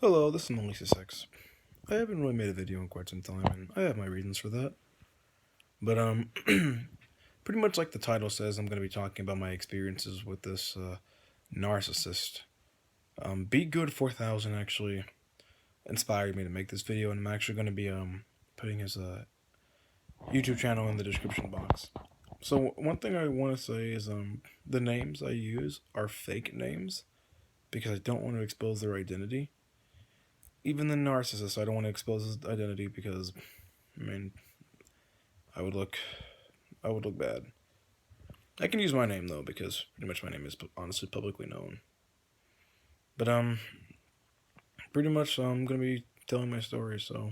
Hello, this is narcissist. I haven't really made a video in quite some time, and I have my reasons for that. But pretty much like the title says, I'm going to be talking about my experiences with this narcissist. Be Good 4000 actually inspired me to make this video, and I'm actually going to be putting his YouTube channel in the description box. So one thing I want to say is the names I use are fake names because I don't want to expose their identity. Even the narcissist, I don't want to expose his identity because, I mean, I would look, I would look bad. I can use my name though because pretty much my name is honestly publicly known. But pretty much I'm gonna be telling my story. So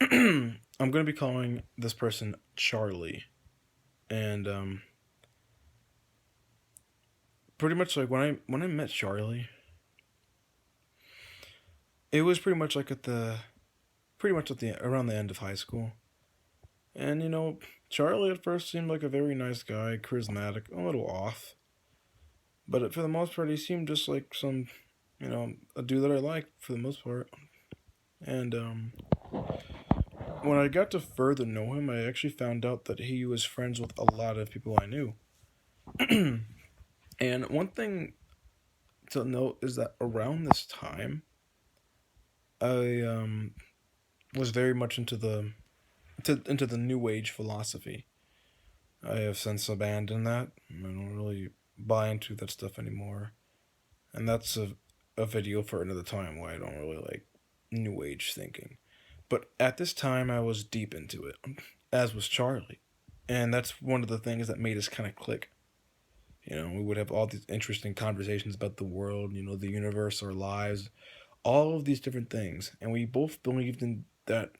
I'm gonna be calling this person Charlie, and pretty much like when I met Charlie, it was pretty much like around the end of high school. And Charlie at first seemed like a very nice guy, charismatic, a little off. But for the most part, he seemed just like a dude that I liked for the most part. And when I got to further know him, I actually found out that he was friends with a lot of people I knew. And one thing to note is that around this time, I was very much into the New Age philosophy. I have since abandoned that. I don't really buy into that stuff anymore. And that's a video for another time why I don't really like New Age thinking. But at this time, I was deep into it, as was Charlie. And that's one of the things that made us kind of click. We would have all these interesting conversations about the world, the universe, our lives, all of these different things. And we both believed in that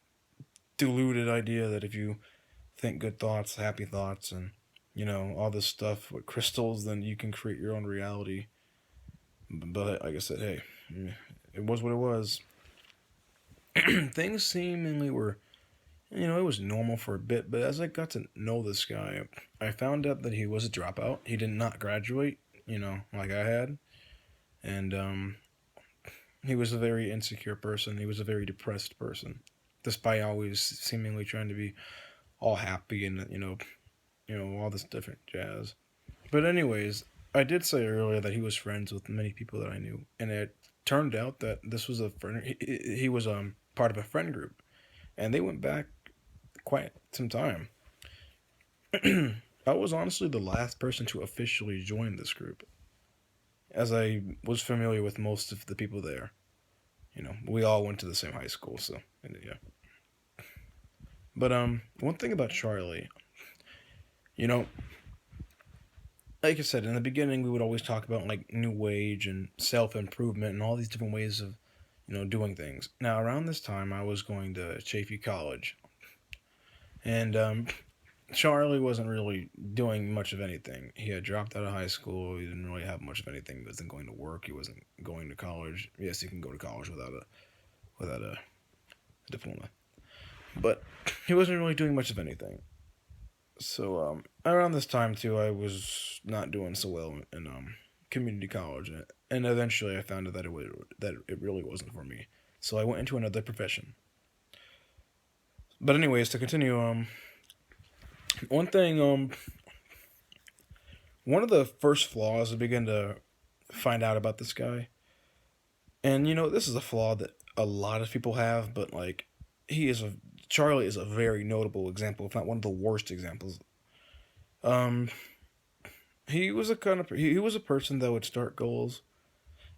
deluded idea that if you think good thoughts, happy thoughts, and, all this stuff with crystals, then you can create your own reality. But like I said, hey, it was what it was. Things seemingly were, it was normal for a bit, but as I got to know this guy, I found out that he was a dropout. He did not graduate, like I had. And he was a very insecure person. He was a very depressed person, despite always seemingly trying to be all happy and, all this different jazz. But anyways, I did say earlier that he was friends with many people that I knew, and it turned out that this was a friend. He was part of a friend group, and they went back quite some time. I was honestly the last person to officially join this group, as I was familiar with most of the people there. We all went to the same high school, so yeah. But one thing about Charlie, you know, like I said in the beginning, we would always talk about like new age and self improvement and all these different ways of, doing things. Now around this time, I was going to Chafee College, and Charlie wasn't really doing much of anything. He had dropped out of high school. He didn't really have much of anything. He wasn't going to work. He wasn't going to college. Yes, you can go to college without a diploma, but he wasn't really doing much of anything. So around this time too, I was not doing so well in community college, and eventually I found out that it really wasn't for me. So I went into another profession. But anyways, to continue, one thing, one of the first flaws I began to find out about this guy, and this is a flaw that a lot of people have, but like he is a Charlie is a very notable example, if not one of the worst examples. Um, he was he was a person that would start goals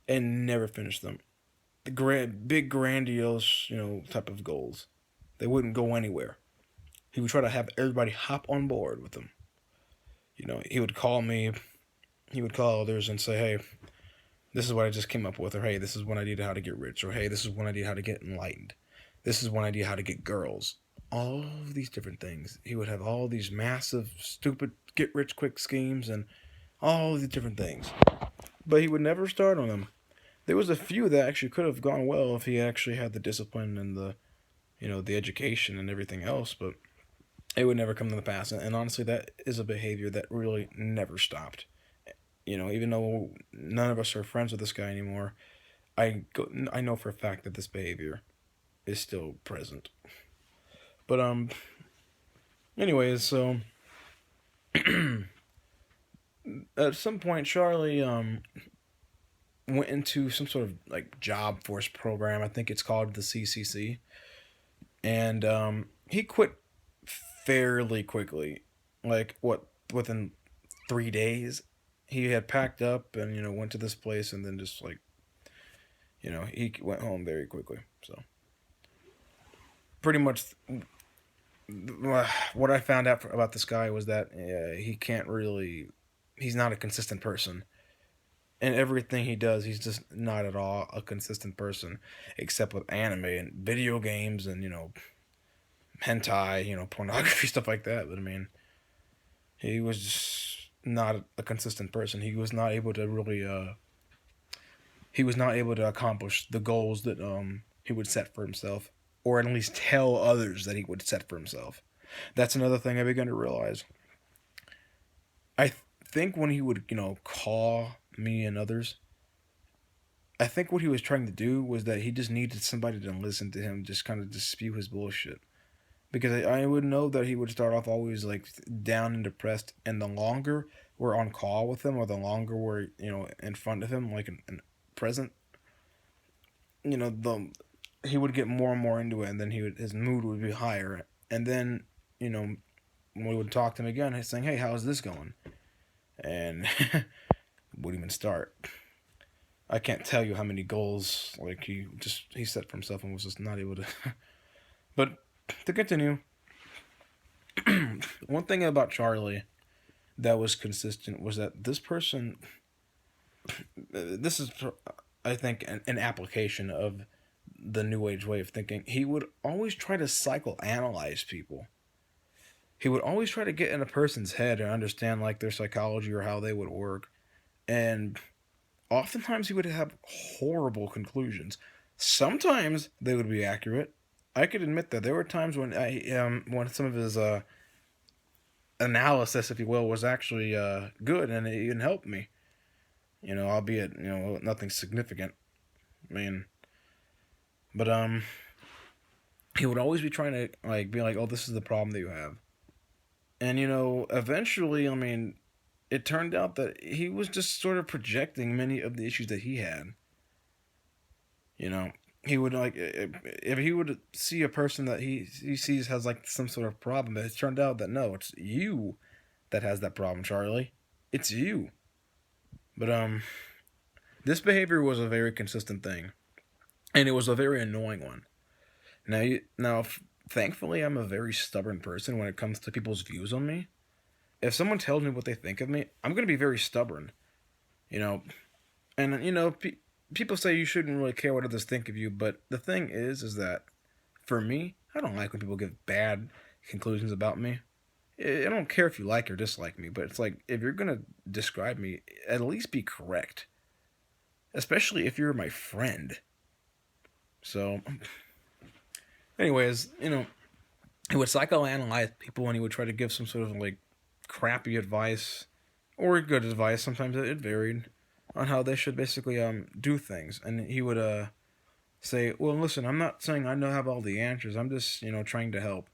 and never finish them. The big grandiose, type of goals. They wouldn't go anywhere. He would try to have everybody hop on board with him. He would call me, he would call others and say, hey, this is what I just came up with, or hey, this is one idea how to get rich, or hey, this is one idea how to get enlightened. This is one idea how to get girls. All of these different things. He would have all these massive, stupid, get rich quick schemes and all of these different things. But he would never start on them. There was a few that actually could have gone well if he actually had the discipline and the education and everything else, but it would never come to the pass. And honestly, that is a behavior that really never stopped. Even though none of us are friends with this guy anymore, I know for a fact that this behavior is still present. But anyways, so at some point Charlie went into some sort of like job force program. I think it's called the CCC, and he quit fairly quickly. Like what, within 3 days, he had packed up and went to this place, and then just like he went home very quickly. So pretty much what I found out about this guy was that he can't really, he's not a consistent person. And everything he does, he's just not at all a consistent person, except with anime and video games and hentai, pornography, stuff like that. But I mean, he was just not a consistent person. He was not able to really he was not able to accomplish the goals that he would set for himself, or at least tell others that he would set for himself. That's another thing I began to realize. I think when he would call me and others, I think what he was trying to do was that he just needed somebody to listen to him, just kind of just spew his bullshit. Because I would know that he would start off always like down and depressed, and the longer we're on call with him, or the longer we're in front of him, like in present, the he would get more and more into it, and then his mood would be higher, and then when we would talk to him again, he's saying, "Hey, how's this going?" And wouldn't even start. I can't tell you how many goals like he set for himself and was just not able to. But to continue, one thing about Charlie that was consistent was that this person, this is, I think, an application of the new age way of thinking. He would always try to psychoanalyze people. He would always try to get in a person's head and understand like their psychology or how they would work. And oftentimes he would have horrible conclusions. Sometimes they would be accurate. I could admit that there were times when some of his analysis, if you will, was actually good, and it even helped me. Albeit nothing significant. I mean, but he would always be trying to like be like, "Oh, this is the problem that you have," and eventually, I mean, it turned out that he was just sort of projecting many of the issues that he had. He would like, if he would see a person that he sees has like some sort of problem, it turned out that no, it's you that has that problem, Charlie. It's you. But this behavior was a very consistent thing, and it was a very annoying one. Now, thankfully, I'm a very stubborn person when it comes to people's views on me. If someone tells me what they think of me, I'm gonna be very stubborn. You know, and people say you shouldn't really care what others think of you, but the thing is that for me, I don't like when people give bad conclusions about me. I don't care if you like or dislike me, but it's like if you're gonna describe me, at least be correct. Especially if you're my friend. So, anyways, he would psychoanalyze people and he would try to give some sort of like crappy advice or good advice. Sometimes it varied on how they should basically do things. And he would say, "Well, listen, I'm not saying I know have all the answers. I'm just trying to help."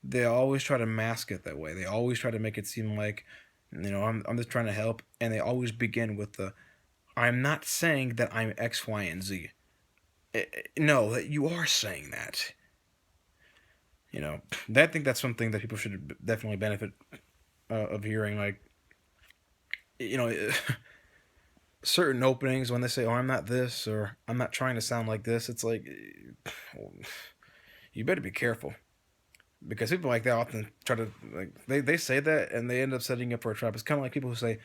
They always try to mask it that way. They always try to make it seem like I'm just trying to help, and they always begin with the "I'm not saying that I'm X, Y, and Z." No, that you are saying that. I think that's something that people should definitely benefit of hearing. Like, you know, certain openings when they say, "Oh, I'm not this," or "I'm not trying to sound like this," it's like, you better be careful. Because people like that often try to, like, they say that and they end up setting you up for a trap. It's kind of like people who say,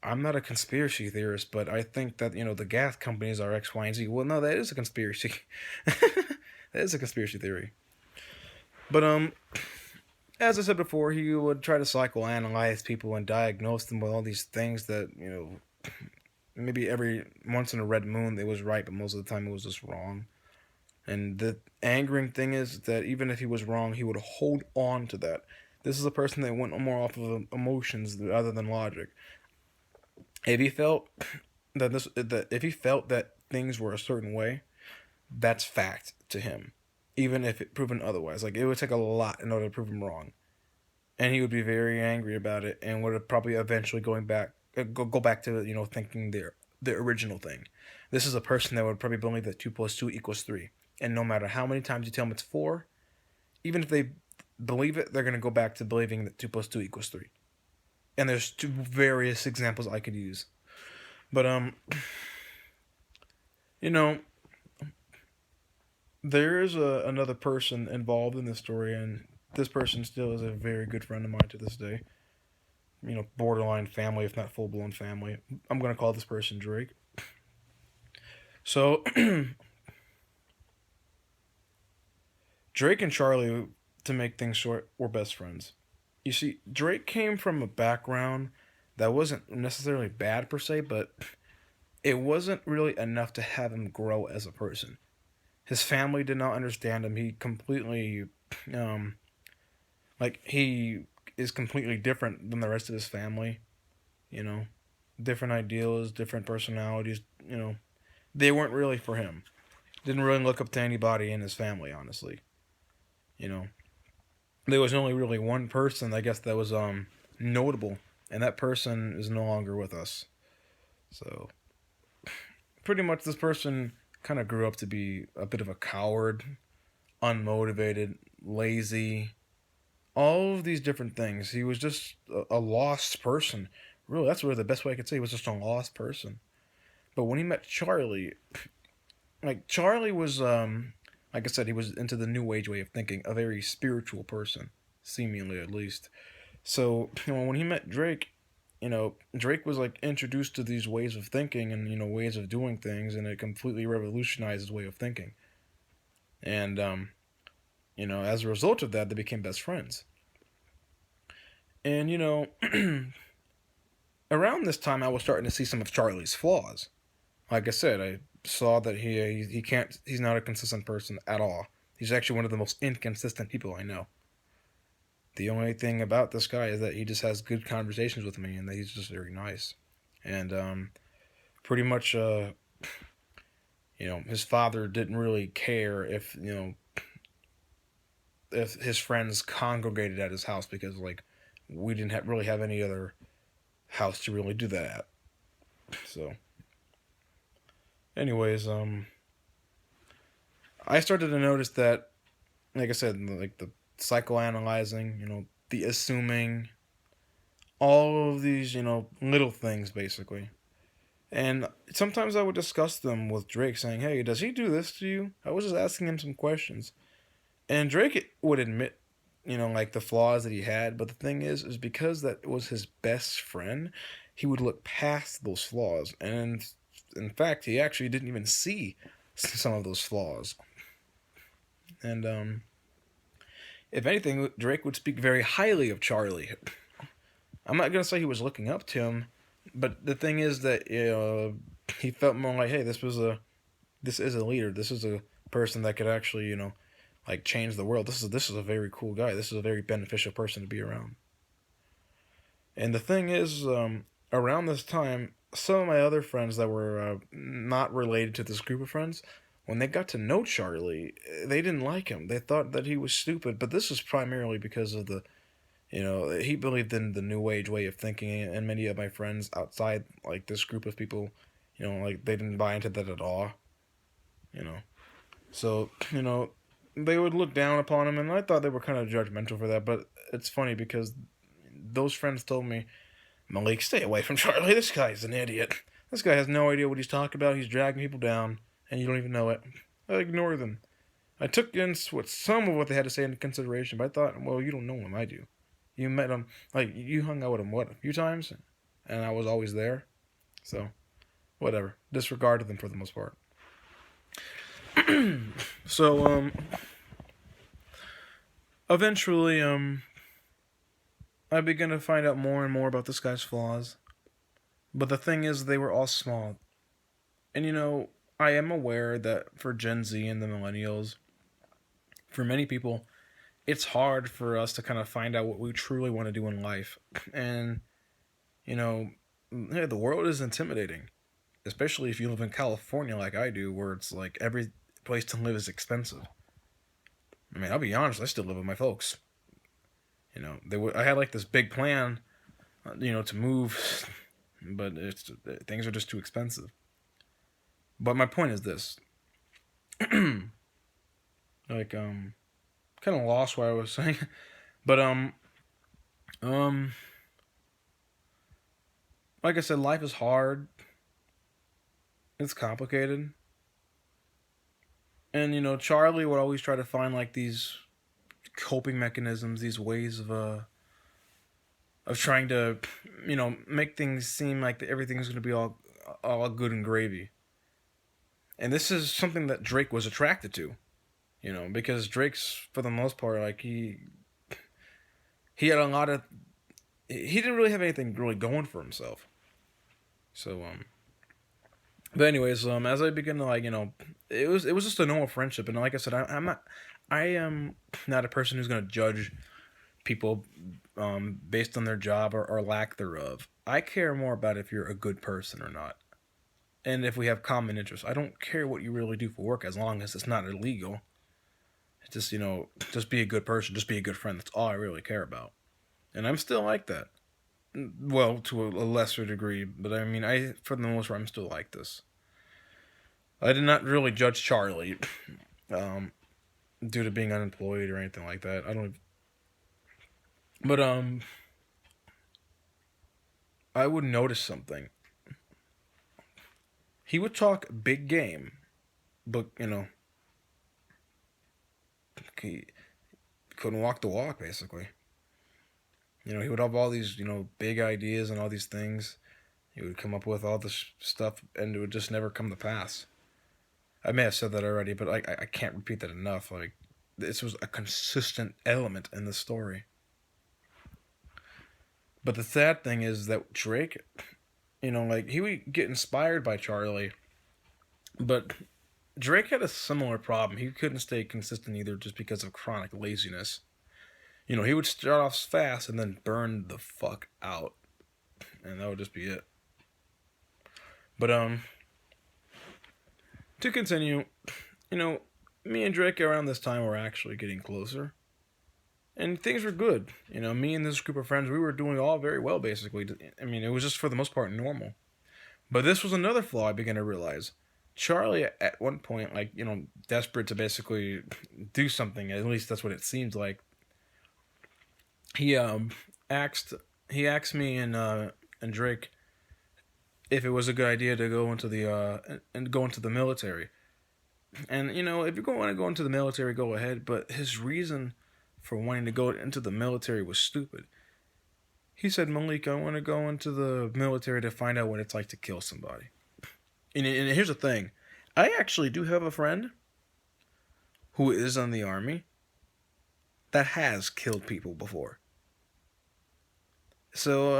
"I'm not a conspiracy theorist, but I think that, the gas companies are X, Y, and Z." Well, no, that is a conspiracy. That is a conspiracy theory. But, as I said before, he would try to psychoanalyze people and diagnose them with all these things that, maybe every once in a red moon it was right, but most of the time it was just wrong. And the angering thing is that even if he was wrong, he would hold on to that. This is a person that went more off of emotions rather than logic. If he felt that if he felt that things were a certain way, that's fact to him, even if it proven otherwise. Like, it would take a lot in order to prove him wrong, and he would be very angry about it, and would probably eventually go back to thinking the original thing. This is a person that would probably believe that 2 + 2 = 3, and no matter how many times you tell them it's 4, even if they believe it, they're gonna go back to believing that 2 + 2 = 3. And there's two various examples I could use, but you know, there is another person involved in this story, and this person still is a very good friend of mine to this day. Borderline family, if not full blown family. I'm gonna call this person Drake. So, Drake and Charlie, to make things short, were best friends. You see, Drake came from a background that wasn't necessarily bad per se, but it wasn't really enough to have him grow as a person. His family did not understand him. He completely, um, he is completely different than the rest of his family. You know, different ideals, different personalities. They weren't really for him. Didn't really look up to anybody in his family, honestly. You know, there was only really one person, I guess, that was notable, and that person is no longer with us. So, pretty much, this person kind of grew up to be a bit of a coward, unmotivated, lazy, all of these different things. He was just a lost person. Really, that's really the best way I could say. He was just a lost person. But when he met Charlie, like, Charlie was, like I said, he was into the new age way of thinking, a very spiritual person, seemingly at least. So, when he met Drake, Drake was like introduced to these ways of thinking and ways of doing things, and it completely revolutionized his way of thinking. And as a result of that, they became best friends. And around this time, I was starting to see some of Charlie's flaws. Like I said, I saw that he's not a consistent person at all. He's actually one of the most inconsistent people I know. The only thing about this guy is that he just has good conversations with me, and that he's just very nice. And pretty much, his father didn't really care if his friends congregated at his house, because we didn't really have any other house to really do that at. So, anyways, I started to notice that, like I said, like the psychoanalyzing, the assuming, all of these, little things basically. And sometimes I would discuss them with Drake, saying, "Hey, does he do this to you?" I was just asking him some questions. And Drake would admit, like the flaws that he had, but the thing is because that was his best friend, he would look past those flaws. And in fact, he actually didn't even see some of those flaws. And if anything, Drake would speak very highly of Charlie. I'm not gonna say he was looking up to him, but the thing is that he felt more like, hey, this is a leader. This is a person that could actually change the world. This is a very cool guy. This is a very beneficial person to be around. And the thing is, around this time, some of my other friends that were not related to this group of friends, when they got to know Charlie, they didn't like him. They thought that he was stupid, but this was primarily because of he believed in the new age way of thinking, and many of my friends outside, this group of people, they didn't buy into that at all, So, they would look down upon him, and I thought they were kind of judgmental for that, but it's funny because those friends told me, "Malik, stay away from Charlie. This guy's an idiot. This guy has no idea what he's talking about. He's dragging people down, and you don't even know it." I ignored them. I took in some of what they had to say into consideration, but I thought, well, you don't know him. I do. You met him, you hung out with him, a few times? And I was always there. So, whatever. Disregarded them for the most part. So, eventually, I began to find out more and more about this guy's flaws. But the thing is, they were all small. And I am aware that for Gen Z and the millennials, for many people, it's hard for us to kind of find out what we truly want to do in life. And, the world is intimidating. especially if you live in California like I do, where it's like every place to live is expensive. I mean, I'll be honest, I still live with my folks. I had like this big plan, to move, but things are just too expensive. But my point is this, like kind of lost what I was saying, but um, like I said, life is hard. It's complicated, and Charlie would always try to find like these coping mechanisms, these ways of trying to, make things seem like everything's gonna be all good and gravy. And this is something that Drake was attracted to, because Drake's for the most part like he had a lot of he didn't really have anything really going for himself. So but anyways, as I begin to like it was just a normal friendship, and like I said, I am not a person who's gonna judge people based on their job or lack thereof. I care more about if you're a good person or not, and if we have common interests. I don't care what you really do for work as long as it's not illegal. It's just just be a good person, just be a good friend. That's all I really care about, and I'm still like that. Well, to a lesser degree, but I mean, for the most part, I'm still like this. I did not really judge Charlie, um, due to being unemployed or anything like that. I don't. But I would notice something. He would talk big game, but he couldn't walk the walk. Basically, he would have all these big ideas and all these things. He would come up with all this stuff, and it would just never come to pass. I may have said that already, but I can't repeat that enough. Like, this was a consistent element in the story. But the sad thing is that Drake, like, he would get inspired by Charlie, but Drake had a similar problem. He couldn't stay consistent either just because of chronic laziness. He would start off fast and then burn the fuck out. And that would just be it. But, to continue, me and Drake around this time were actually getting closer. And things were good. Me and this group of friends, we were doing all very well, basically. I mean, it was just for the most part normal. But this was another flaw I began to realize. Charlie, at one point, like, desperate to basically do something, at least that's what it seemed like, he asked me and Drake if it was a good idea to go into the military. And if you want to go into the military, go ahead. But his reason for wanting to go into the military was stupid. He said, Malik, I want to go into the military to find out what it's like to kill somebody. And here's the thing. I actually do have a friend who is in the army that has killed people before. So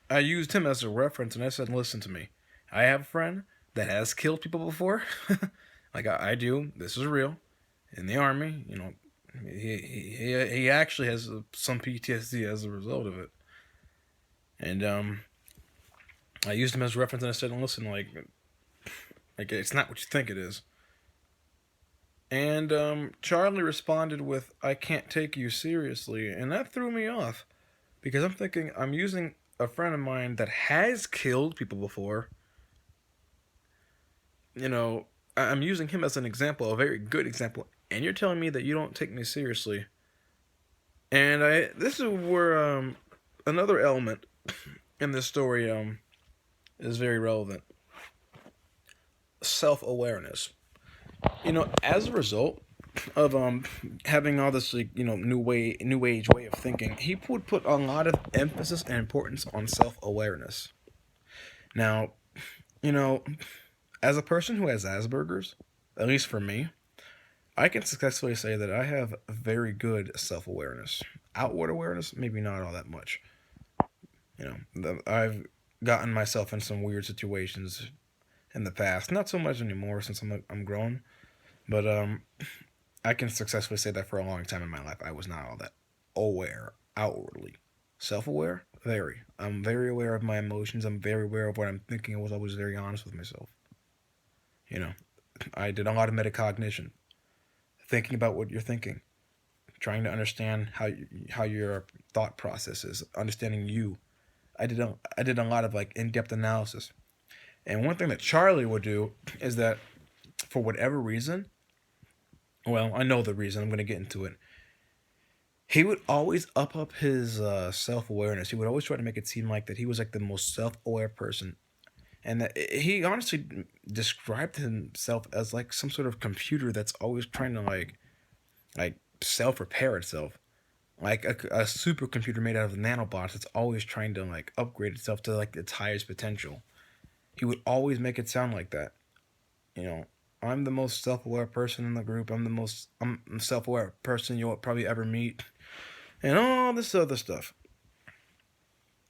I used him as a reference, and I said, listen to me. I have a friend that has killed people before. Like I do. This is real. In the army, he actually has some PTSD as a result of it. And I used him as a reference, and I said, listen, like it's not what you think it is. And Charlie responded with, I can't take you seriously. And that threw me off. Because I'm thinking, I'm using a friend of mine that has killed people before. I'm using him as an example, a very good example. And you're telling me that you don't take me seriously. And this is where another element in this story is very relevant. Self-awareness. As a result of having all this new age way of thinking, he would put a lot of emphasis and importance on self-awareness. Now, as a person who has Asperger's, at least for me, I can successfully say that I have very good self-awareness. Outward awareness, maybe not all that much. I've gotten myself in some weird situations in the past. Not so much anymore since I'm grown. But I can successfully say that for a long time in my life, I was not all that aware outwardly. Self-aware? Very. I'm very aware of my emotions. I'm very aware of what I'm thinking. I was always very honest with myself. You know, I did a lot of metacognition, thinking about what you're thinking, trying to understand how your thought process is, understanding you. I did a lot of like in-depth analysis. And one thing that Charlie would do is that for whatever reason, well, I know the reason. I'm going to get into it. He would always up his self awareness. He would always try to make it seem like that he was like the most self aware person, and that he honestly described himself as like some sort of computer that's always trying to like self repair itself, like a supercomputer made out of nanobots that's always trying to like upgrade itself to like its highest potential. He would always make it sound like that. You know, I'm the most self-aware person in the group. I'm the self-aware person you'll probably ever meet, and all this other stuff.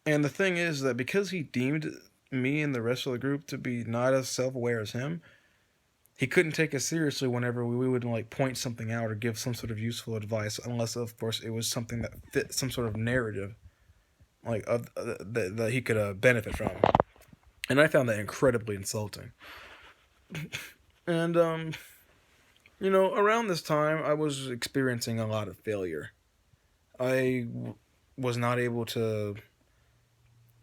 And the thing is that because he deemed me and the rest of the group to be not as self-aware as him, he couldn't take us seriously whenever we would like point something out or give some sort of useful advice, unless of course it was something that fit some sort of narrative, like that he could benefit from. And I found that incredibly insulting. And around this time, I was experiencing a lot of failure. Was not able to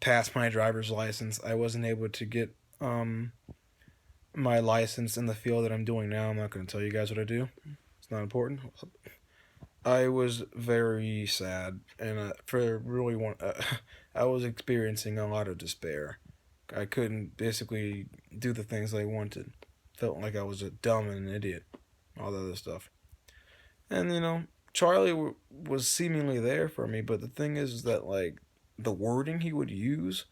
pass my driver's license. I wasn't able to get my license in the field that I'm doing now. I'm not going to tell you guys what I do. It's not important. I was very sad, and I was experiencing a lot of despair. I couldn't basically do the things I wanted. Felt like I was a dumb and an idiot. All the other stuff. And, Charlie was seemingly there for me, but the thing is that, like, the wording he would use,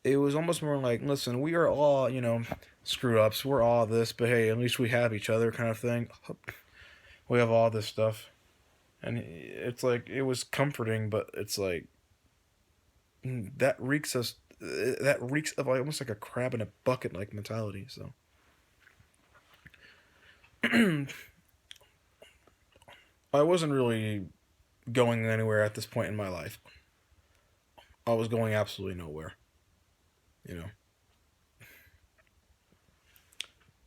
it was almost more like, listen, we are all, screw ups. We're all this, but hey, at least we have each other kind of thing. We have all this stuff. And it's like, it was comforting, but it's like, that reeks of like, almost like a crab in a bucket like mentality, so. I wasn't really going anywhere at this point in my life. I was going absolutely nowhere, you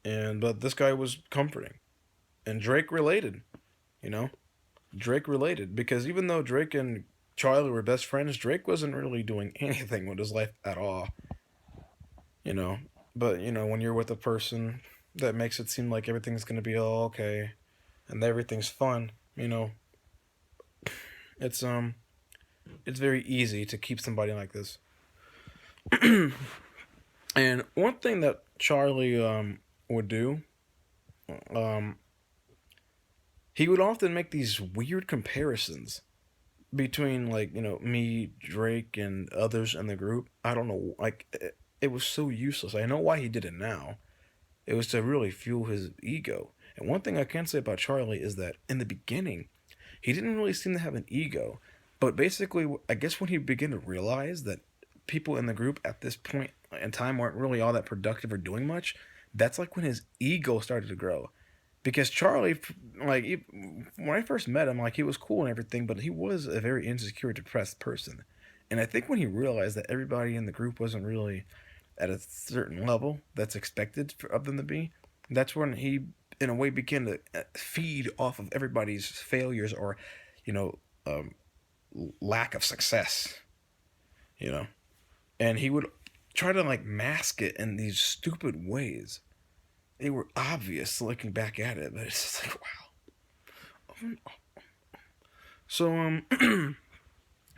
know. But this guy was comforting, and Drake related, you know. Drake related because even though Drake and Charlie were best friends, Drake wasn't really doing anything with his life at all, you know. But when you're with a person that makes it seem like everything's gonna be all okay, and everything's fun, it's it's very easy to keep somebody like this. And one thing that Charlie would do, um, he would often make these weird comparisons between like me, Drake, and others in the group. I don't know, like it was so useless. I know why he did it now. It was to really fuel his ego. And one thing I can say about Charlie is that in the beginning, he didn't really seem to have an ego. But basically, I guess when he began to realize that people in the group at this point in time weren't really all that productive or doing much, that's like when his ego started to grow. Because Charlie, like, when I first met him, like, he was cool and everything, but he was a very insecure, depressed person. And I think when he realized that everybody in the group wasn't really at a certain level that's expected of them to be, that's when he, in a way, began to feed off of everybody's failures or, you know, um, lack of success, you know. And he would try to, like, mask it in these stupid ways. They were obvious looking back at it, but it's just like, wow. So,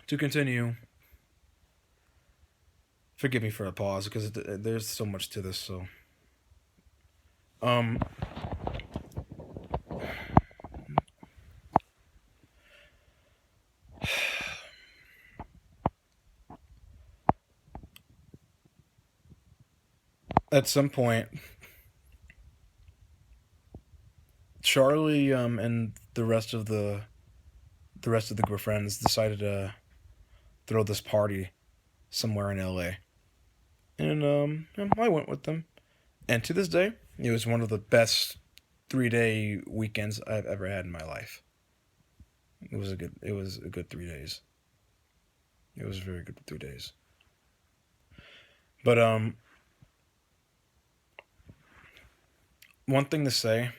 to continue, forgive me for a pause because there's so much to this. So, um, at some point, Charlie and the rest of the group of friends decided to throw this party somewhere in LA. And I went with them. And to this day, it was one of the best 3-day weekends I've ever had in my life. It was a good 3 days. It was very good for 3 days. But one thing to say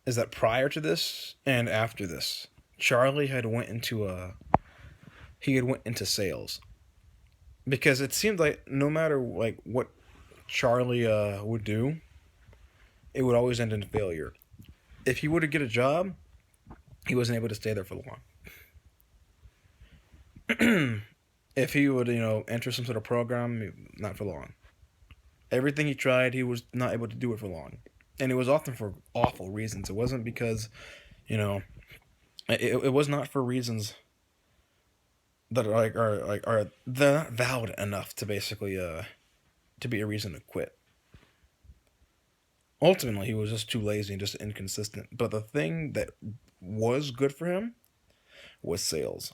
is that prior to this and after this, Charlie had went into sales because it seemed like no matter like what Charlie would do, it would always end in failure. If he were to get a job, he wasn't able to stay there for long. If he would, enter some sort of program, not for long. Everything he tried, he was not able to do it for long, and it was often for awful reasons. It wasn't because, you know, it was not for reasons that are they're not valid enough to basically to be a reason to quit. Ultimately, he was just too lazy and just inconsistent. But the thing that was good for him was sales.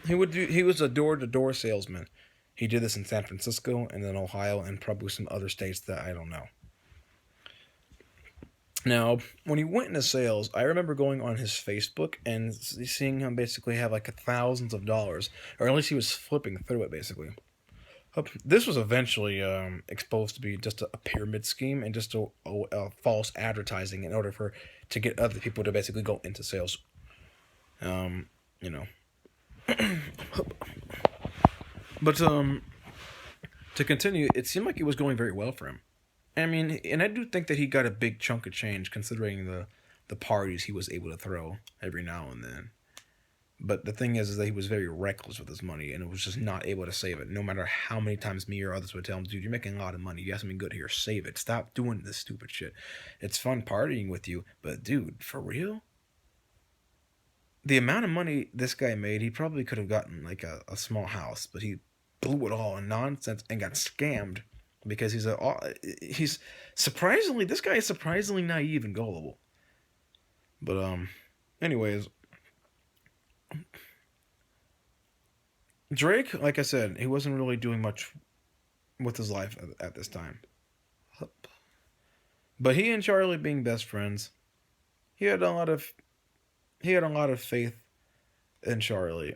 He was a door to door salesman. He did this in San Francisco and then Ohio and probably some other states that I don't know. Now, when he went into sales, I remember going on his Facebook and seeing him basically have like thousands of dollars, or at least he was flipping through it basically. This was eventually exposed to be just a pyramid scheme and just a false advertising in order for to get other people to basically go into sales. You know, but to continue, it seemed like it was going very well for him. I mean, and I do think that he got a big chunk of change considering the parties he was able to throw every now and then. But the thing is that he was very reckless with his money and was just not able to save it. No matter how many times me or others would tell him, dude, you're making a lot of money. You got something good here. Save it. Stop doing this stupid shit. It's fun partying with you, but dude, for real? The amount of money this guy made, he probably could have gotten like a small house, but he blew it all in nonsense and got scammed because he's surprisingly this guy is surprisingly naive and gullible. But anyways, Drake, like I said, he wasn't really doing much with his life at this time. But he and Charlie being best friends, he had a lot of faith in Charlie.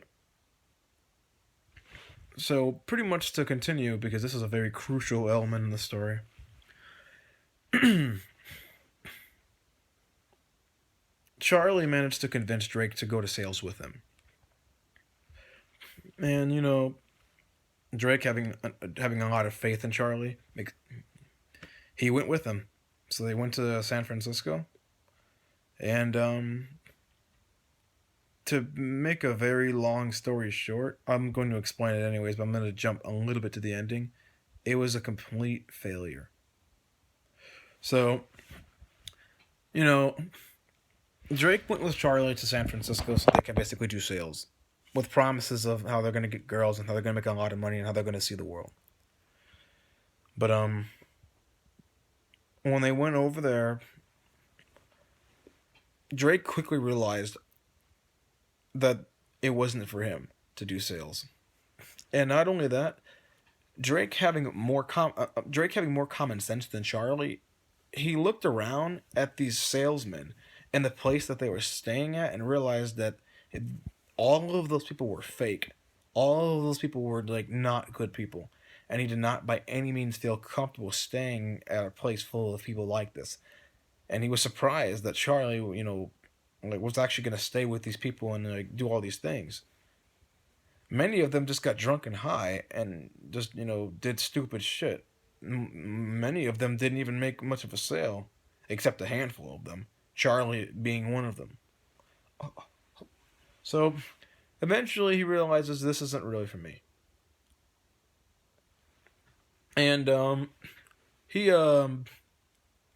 So pretty much to continue, because this is a very crucial element in the story. Charlie managed to convince Drake to go to sales with him. And Drake having a lot of faith in Charlie, he went with him. So they went to San Francisco, and to make a very long story short, I'm going to explain it anyways, but I'm going to jump a little bit to the ending. It was a complete failure. So, Drake went with Charlie to San Francisco so they can basically do sales with promises of how they're going to get girls and how they're going to make a lot of money and how they're going to see the world. But when they went over there, Drake quickly realized that it wasn't for him to do sales. And not only that, Drake having more common sense than Charlie, he looked around at these salesmen and the place that they were staying at and realized that all of those people were fake. All of those people were like not good people, and he did not by any means feel comfortable staying at a place full of people like this. And he was surprised that Charlie, like was actually going to stay with these people and like do all these things. Many of them just got drunk and high and just did stupid shit. Many of them didn't even make much of a sale, except a handful of them. Charlie being one of them. So eventually he realizes this isn't really for me. And he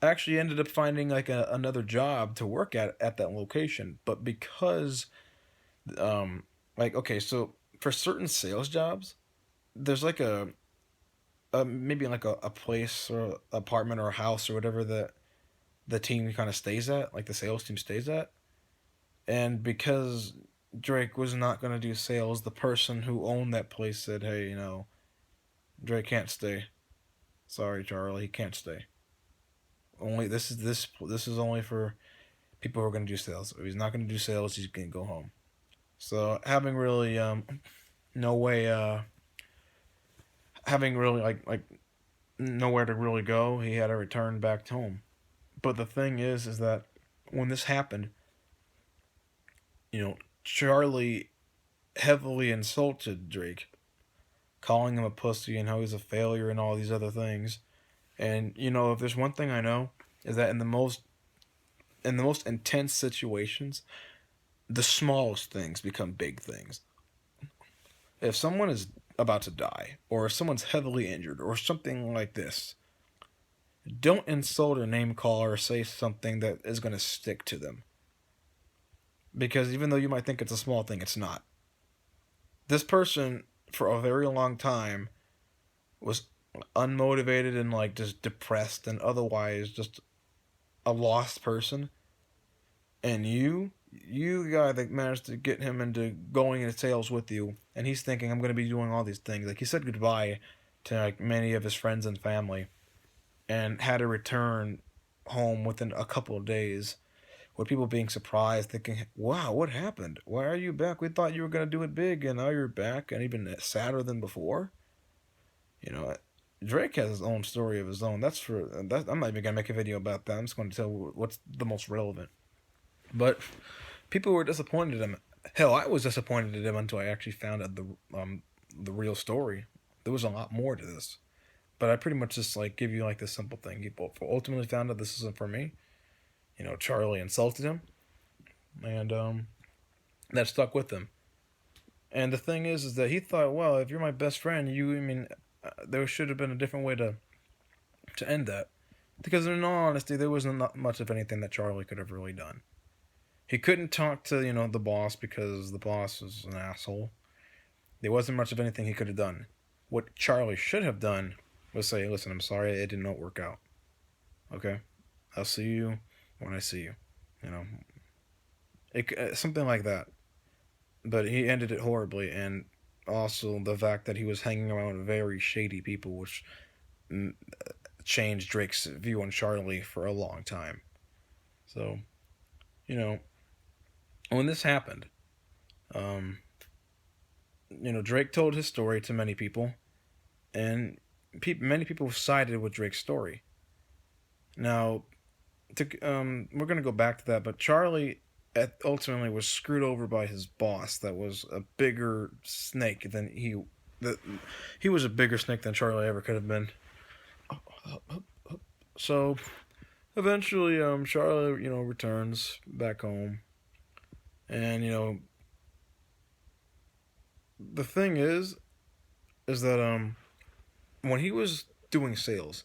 actually ended up finding like another job to work at that location. But because like okay, so for certain sales jobs, there's like a maybe like a place or apartment or a house or whatever that the team kind of stays at, like the sales team stays at. And because Drake was not going to do sales, the person who owned that place said, "Hey, Drake can't stay. Sorry, Charlie, he can't stay. Only this is only for people who are going to do sales. If he's not going to do sales, he's going to go home." So having really no way, having really like nowhere to really go, he had to return back home. But the thing is that when this happened, Charlie heavily insulted Drake, calling him a pussy and how he's a failure and all these other things. And if there's one thing I know is that in the most intense situations, the smallest things become big things. If someone is about to die, or if someone's heavily injured, or something like this, don't insult or name call or say something that is going to stick to them. Because even though you might think it's a small thing, it's not. This person, for a very long time, was unmotivated and like just depressed and otherwise just a lost person. And you the guy that managed to get him into going into sales with you, and he's thinking, I'm going to be doing all these things. Like, he said goodbye to like many of his friends and family, and had to return home within a couple of days, with people being surprised, thinking, wow, what happened? Why are you back? We thought you were going to do it big, and now you're back, and even sadder than before. You know, Drake has his own story of his own. I'm not even going to make a video about that. I'm just going to tell what's the most relevant. But people were disappointed in him. Hell, I was disappointed in him until I actually found out the real story. There was a lot more to this, but I pretty much just like give you like this simple thing. He ultimately found out this isn't for me. Charlie insulted him, and that stuck with him. And the thing is that he thought, well, if you're my best friend, there should have been a different way to end that. Because in all honesty, there wasn't not much of anything that Charlie could have really done. He couldn't talk to, the boss because the boss was an asshole. There wasn't much of anything he could have done. What Charlie should have done was say, listen, I'm sorry, it did not work out. Okay? I'll see you when I see you. You know, something like that. But he ended it horribly, and also the fact that he was hanging around very shady people, which changed Drake's view on Charlie for a long time. So, you know, when this happened, um, Drake told his story to many people, and many people sided with Drake's story. Now, we're gonna go back to that, but Charlie ultimately was screwed over by his boss. That was a bigger snake than that he was a bigger snake than Charlie ever could have been. So eventually, Charlie, returns back home, and the thing is that when he was doing sales,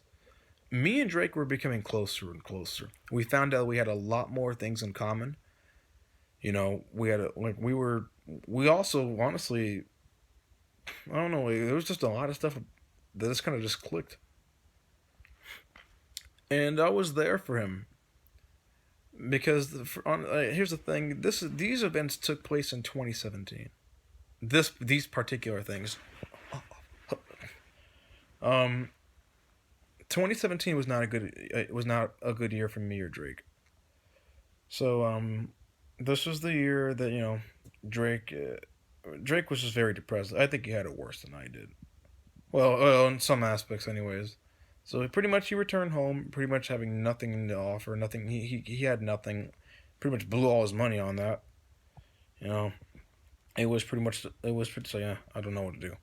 me and Drake were becoming closer and closer. We found out we had a lot more things in common. We had we also honestly, I don't know, there was just a lot of stuff that just kind of just clicked. And I was there for him because here's the thing: these events took place in 2017. These particular things, 2017 was not a good year for me or Drake. So this was the year that Drake was just very depressed. I think he had it worse than I did. Well, in some aspects, anyways. So pretty much he returned home, pretty much having nothing to offer, nothing. He had nothing. Pretty much blew all his money on that. You know, so yeah. I don't know what to do.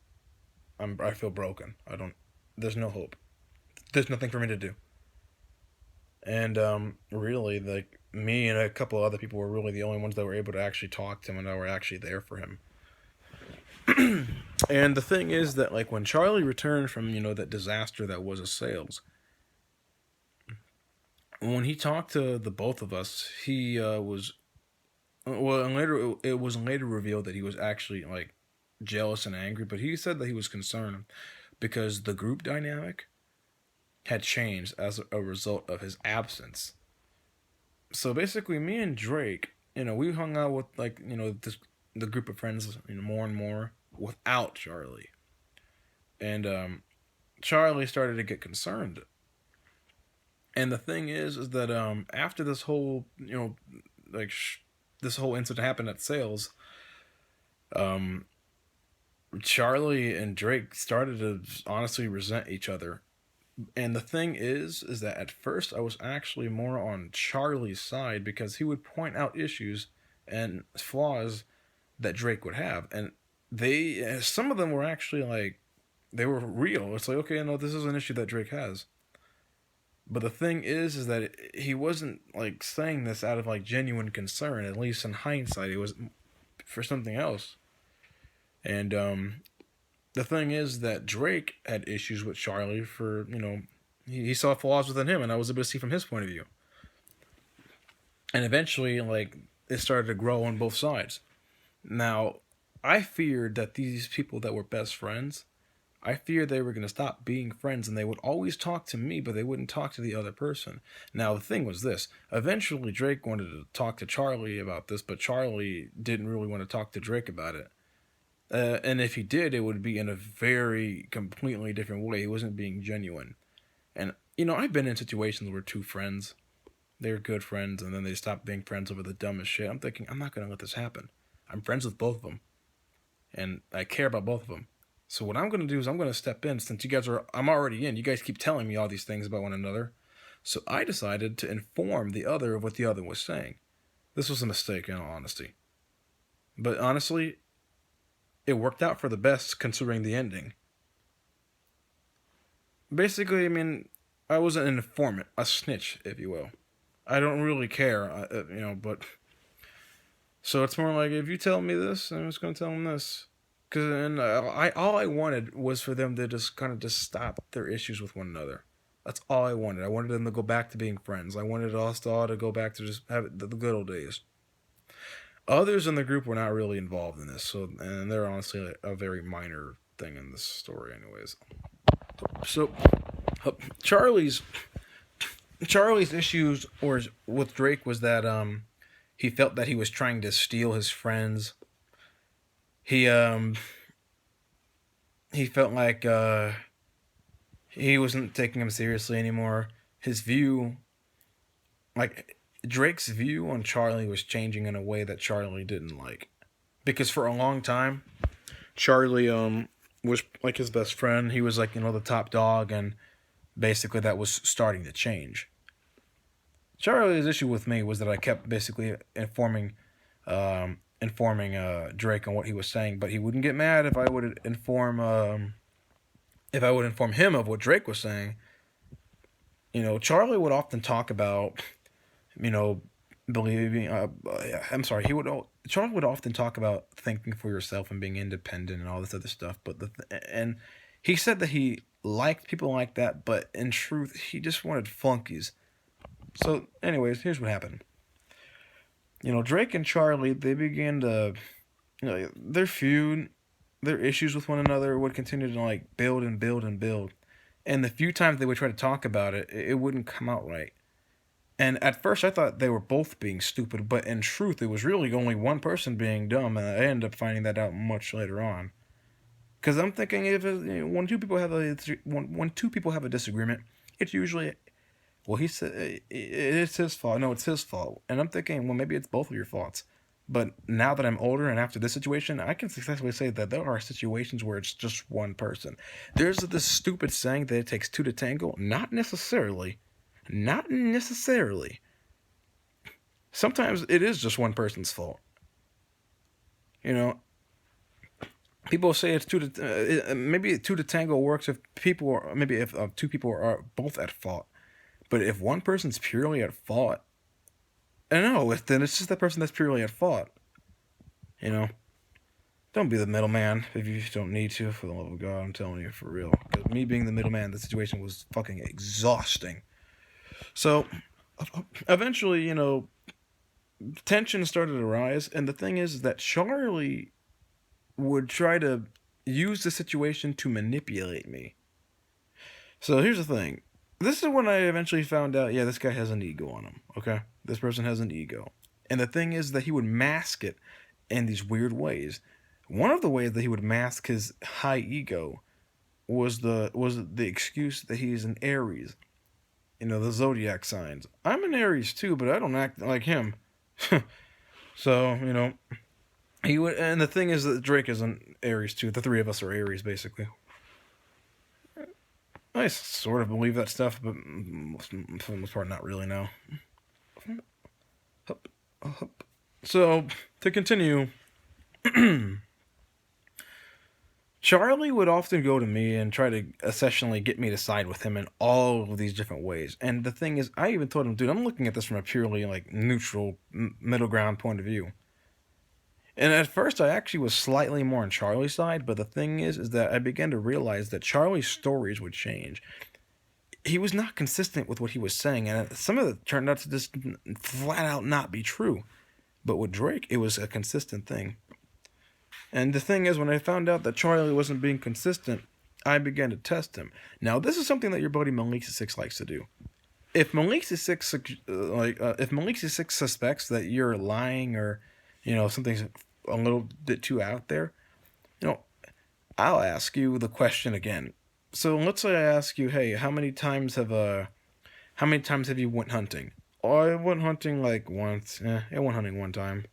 I feel broken. I don't. There's no hope. There's nothing for me to do. And really, like me and a couple other people were really the only ones that were able to actually talk to him and that were actually there for him. And the thing is that like when Charlie returned from that disaster that was a sales, when he talked to the both of us, he was and later it was later revealed that he was actually like jealous and angry, but he said that he was concerned because the group dynamic had changed as a result of his absence. So basically, me and Drake, we hung out with the group of friends, more and more without Charlie, and Charlie started to get concerned. And the thing is that after this whole this whole incident happened at sales, um, Charlie and Drake started to honestly resent each other. And the thing is that at first I was actually more on Charlie's side because he would point out issues and flaws that Drake would have, and some of them were actually like they were real. It's like, okay, no, this is an issue that Drake has. But the thing is that he wasn't like saying this out of like genuine concern. At least in hindsight, it was for something else. And the thing is that Drake had issues with Charlie for he saw flaws within him, and I was able to see from his point of view. And eventually, like it started to grow on both sides. Now, I feared that these people that were best friends, I feared they were going to stop being friends and they would always talk to me, but they wouldn't talk to the other person. Now, the thing was this. Eventually, Drake wanted to talk to Charlie about this, but Charlie didn't really want to talk to Drake about it. And if he did, it would be in a very completely different way. He wasn't being genuine. And, I've been in situations where two friends, they're good friends, and then they stop being friends over the dumbest shit. I'm thinking, I'm not going to let this happen. I'm friends with both of them. And I care about both of them. So what I'm going to do is I'm going to step in since I'm already in. You guys keep telling me all these things about one another. So I decided to inform the other of what the other was saying. This was a mistake, in all honesty. But honestly, it worked out for the best considering the ending. Basically, I mean, I was an informant, a snitch, if you will. I don't really care, but... So it's more like, if you tell me this, I'm just going to tell them this. All I wanted was for them to just kind of just stop their issues with one another. That's all I wanted. I wanted them to go back to being friends. I wanted us all to go back to just have the good old days. Others in the group were not really involved in this, and they're honestly a very minor thing in this story, anyways. So, Charlie's issues with Drake was that he felt that he was trying to steal his friends. He felt like he wasn't taking him seriously anymore. His view, like Drake's view on Charlie, was changing in a way that Charlie didn't like, because for a long time, Charlie was like his best friend. He was like the top dog, and basically that was starting to change. Charlie's issue with me was that I kept basically informing Drake on what he was saying, but he wouldn't get mad if I would inform him of what Drake was saying. Charlie would often talk about, believing. Charlie would often talk about thinking for yourself and being independent and all this other stuff. And he said that he liked people like that, but in truth, he just wanted flunkies. So, anyways, here's what happened. Drake and Charlie, they began to, their feud, their issues with one another would continue to, like, build and build and build. And the few times they would try to talk about it, it wouldn't come out right. And at first, I thought they were both being stupid, but in truth, it was really only one person being dumb, and I ended up finding that out much later on. Because I'm thinking, when two people have a disagreement, it's usually... Well, he said it's his fault. No, it's his fault. And I'm thinking, well, maybe it's both of your faults. But now that I'm older and after this situation, I can successfully say that there are situations where it's just one person. There's this stupid saying that it takes two to tango. Not necessarily. Not necessarily. Sometimes it is just one person's fault. People say it's maybe two to tango works if two people are both at fault. But if one person's purely at fault, then it's just that person that's purely at fault. Don't be the middleman if you don't need to, for the love of God, I'm telling you, for real. Because me being the middleman, the situation was fucking exhausting. So, eventually, tension started to rise, and the thing is that Charlie would try to use the situation to manipulate me. So, here's the thing. This is when I eventually found out, this guy has an ego on him, okay? This person has an ego. And the thing is that he would mask it in these weird ways. One of the ways that he would mask his high ego was the excuse that he's an Aries. The zodiac signs. I'm an Aries too, but I don't act like him. So, He would, and the thing is that Drake is an Aries too. The three of us are Aries, basically. I sort of believe that stuff, but for the most part, not really now. So, to continue, Charlie would often go to me and try to essentially get me to side with him in all of these different ways. And the thing is, I even told him, dude, I'm looking at this from a purely like neutral middle ground point of view. And at first, I actually was slightly more on Charlie's side, but the thing is that I began to realize that Charlie's stories would change. He was not consistent with what he was saying, and some of it turned out to just flat out not be true. But with Drake, it was a consistent thing. And the thing is, when I found out that Charlie wasn't being consistent, I began to test him. Now, this is something that your buddy Malik6 likes to do. If Malik6 suspects that you're lying or, something's a little bit too out there, I'll ask you the question again. So let's say I ask you, hey, how many times have you went hunting? Oh, I went hunting like once. I went hunting one time.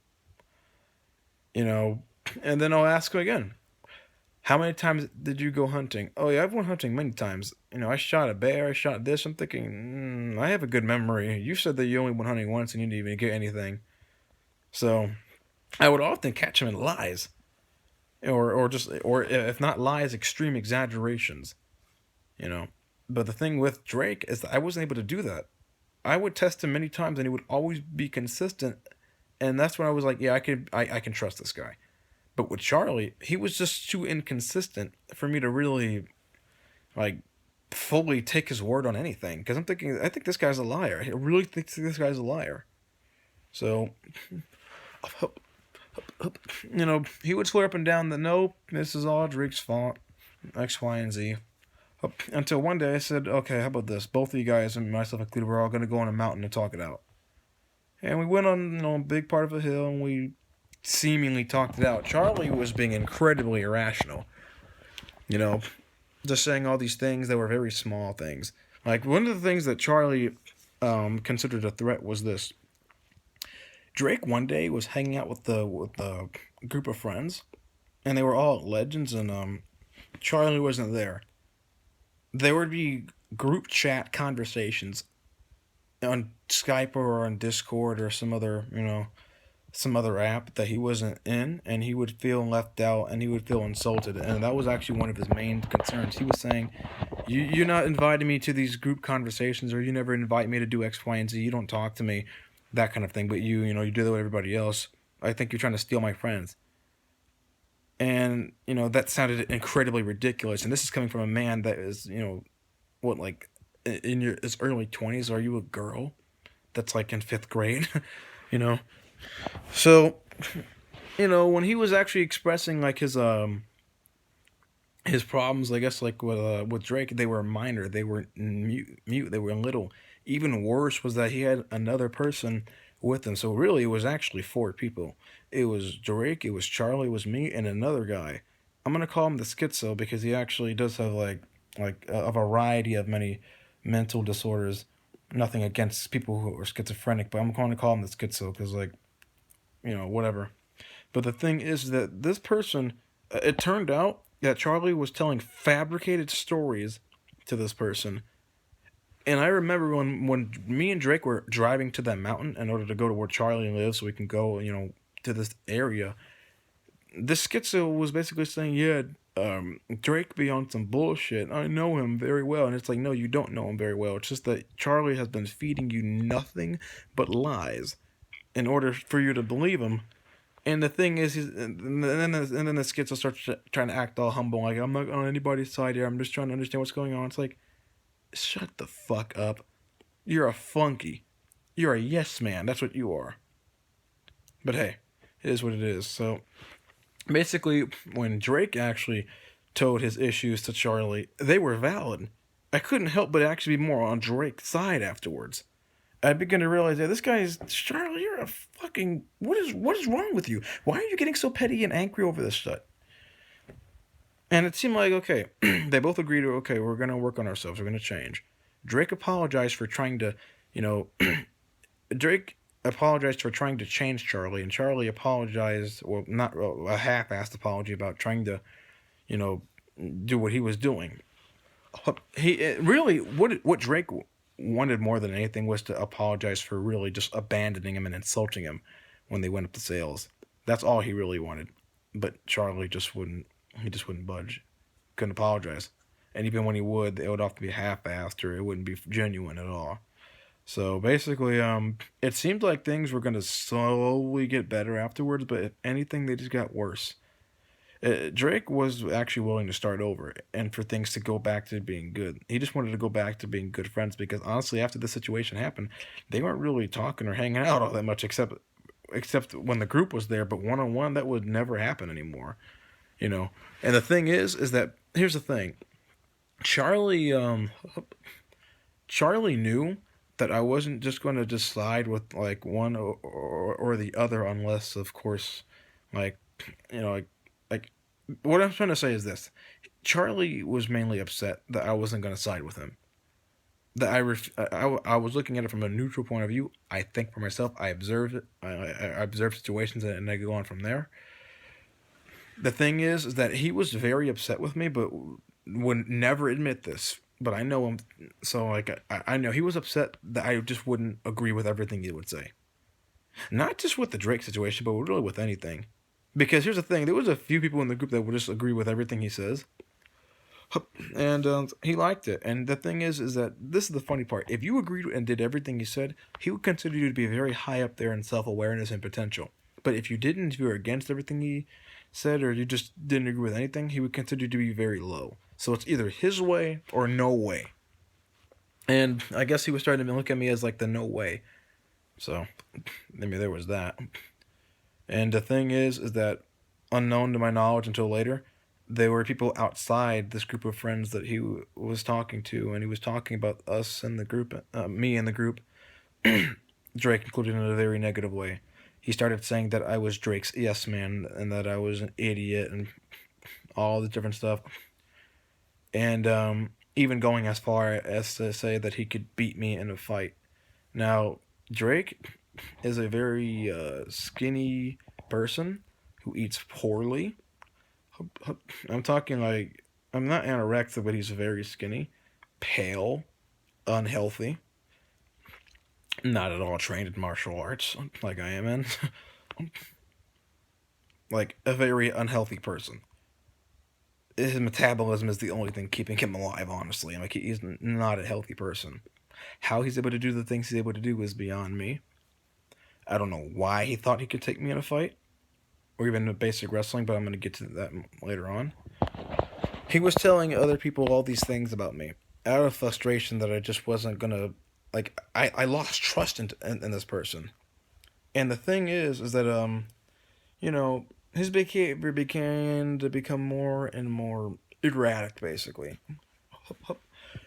And then I'll ask him again. How many times did you go hunting? Oh yeah, I've went hunting many times. I shot a bear, I shot this. I'm thinking, I have a good memory. You said that you only went hunting once and you didn't even get anything. So I would often catch him in lies. Or if not lies, extreme exaggerations. But the thing with Drake is that I wasn't able to do that. I would test him many times and he would always be consistent. And that's when I was like, yeah, I can trust this guy. But with Charlie, he was just too inconsistent for me to really, like, fully take his word on anything. Because I'm thinking, I think this guy's a liar. I really think this guy's a liar. So, he would swear up and down that, nope, this is all Drake's fault. X, Y, and Z. Until one day I said, okay, how about this? Both of you guys, and myself included, we're all going to go on a mountain and talk it out. And we went on, a big part of a hill, and we seemingly talked it out. Charlie was being incredibly irrational. Just saying all these things that were very small things. Like, one of the things that Charlie considered a threat was this. Drake one day was hanging out with the group of friends, and they were all at Legends, and Charlie wasn't there. There would be group chat conversations on Skype or on Discord or some other app that he wasn't in, and he would feel left out and he would feel insulted. And that was actually one of his main concerns. He was saying, you're not inviting me to these group conversations, or you never invite me to do X, Y, and Z. You don't talk to me, that kind of thing. But you do that with everybody else. I think you're trying to steal my friends. And, that sounded incredibly ridiculous. And this is coming from a man that is, in his early 20s. Are you a girl that's like in 5th grade? So, when he was actually expressing like his problems, I guess, like with Drake, they were minor. They were mute. They were little. Even worse was that he had another person with him. So really, it was actually 4 people. It was Drake, it was Charlie, it was me, and another guy. I'm gonna call him the schizo because he actually does have like a variety of many mental disorders. Nothing against people who are schizophrenic, but I'm going to call him the schizo because, whatever. But the thing is that this person, it turned out that Charlie was telling fabricated stories to this person. And I remember when me and Drake were driving to that mountain in order to go to where Charlie lives so we can go, to this area, this schizo was basically saying, yeah, Drake be on some bullshit. I know him very well. And it's like, no, you don't know him very well. It's just that Charlie has been feeding you nothing but lies in order for you to believe him. And the thing is, and then the schizo starts trying to act all humble, like, I'm not on anybody's side here. I'm just trying to understand what's going on. It's like, shut the fuck up. You're a flunky. You're a yes man. That's what you are. But hey, it is what it is. So basically, when Drake actually told his issues to Charlie, they were valid. I couldn't help but actually be more on Drake's side afterwards. I began to realize that this guy is, Charlie, you're a fucking, what is wrong with you? Why are you getting so petty and angry over this shit? And it seemed like, okay, they both agreed to, okay, we're going to work on ourselves. We're going to change. Drake apologized for trying to, Drake apologized for trying to change Charlie, and Charlie apologized, or not a half-assed apology about trying to, you know, do what he was doing. He really what Drake wanted more than anything was to apologize for really just abandoning him and insulting him when they went up the sales. That's all he really wanted. But Charlie just wouldn't. He just wouldn't budge. Couldn't apologize. And even when he would, it would often be half-assed, or it wouldn't be genuine at all. So basically, it seemed like things were gonna slowly get better afterwards, but if anything, they just got worse. Drake was actually willing to start over and for things to go back to being good. He just wanted to go back to being good friends because honestly, after the situation happened, they weren't really talking or hanging out all that much, except when the group was there. But one on one, that would never happen anymore. You know. And the thing is that here's the thing. Charlie, Charlie knew that I wasn't just going to just side with like one or the other, unless, of course, like, you know, like what I'm trying to say is this: Charlie was mainly upset that I wasn't going to side with him. That I was looking at it from a neutral point of view. I think for myself. I observed it. I observed situations and I go on from there. The thing is that he was very upset with me, but would never admit this. But I know him, so like I know he was upset that I just wouldn't agree with everything he would say. Not just with the Drake situation, but really with anything. Because here's the thing: there was a few people in the group that would just agree with everything he says, and he liked it. And the thing is that this is the funny part: if you agreed and did everything he said, he would consider you to be very high up there in self-awareness and potential. But if you didn't, if you were against everything he said, or you just didn't agree with anything, he would consider you to be very low. So it's either his way or no way. And I guess he was starting to look at me as like the no way. So, I mean, there was that. And the thing is that unknown to my knowledge until later, there were people outside this group of friends that he was talking to, and he was talking about us and the group, me and the group, Drake included, in a very negative way. He started saying that I was Drake's yes man and that I was an idiot and all the different stuff. And even going as far as to say that he could beat me in a fight. Now, Drake is a very skinny person who eats poorly. I'm talking like, I'm not anorexic, but he's very skinny, pale, unhealthy, not at all trained in martial arts like I am in. Like a very unhealthy person. His metabolism is the only thing keeping him alive, honestly. Like, he's not a healthy person. How he's able to do the things he's able to do is beyond me. I don't know why he thought he could take me in a fight, or even in basic wrestling, but I'm going to get to that later on. He was telling other people all these things about me out of frustration that I just wasn't going to, like, I lost trust in this person. And the thing is that, you know, his behavior began to become more and more erratic, basically.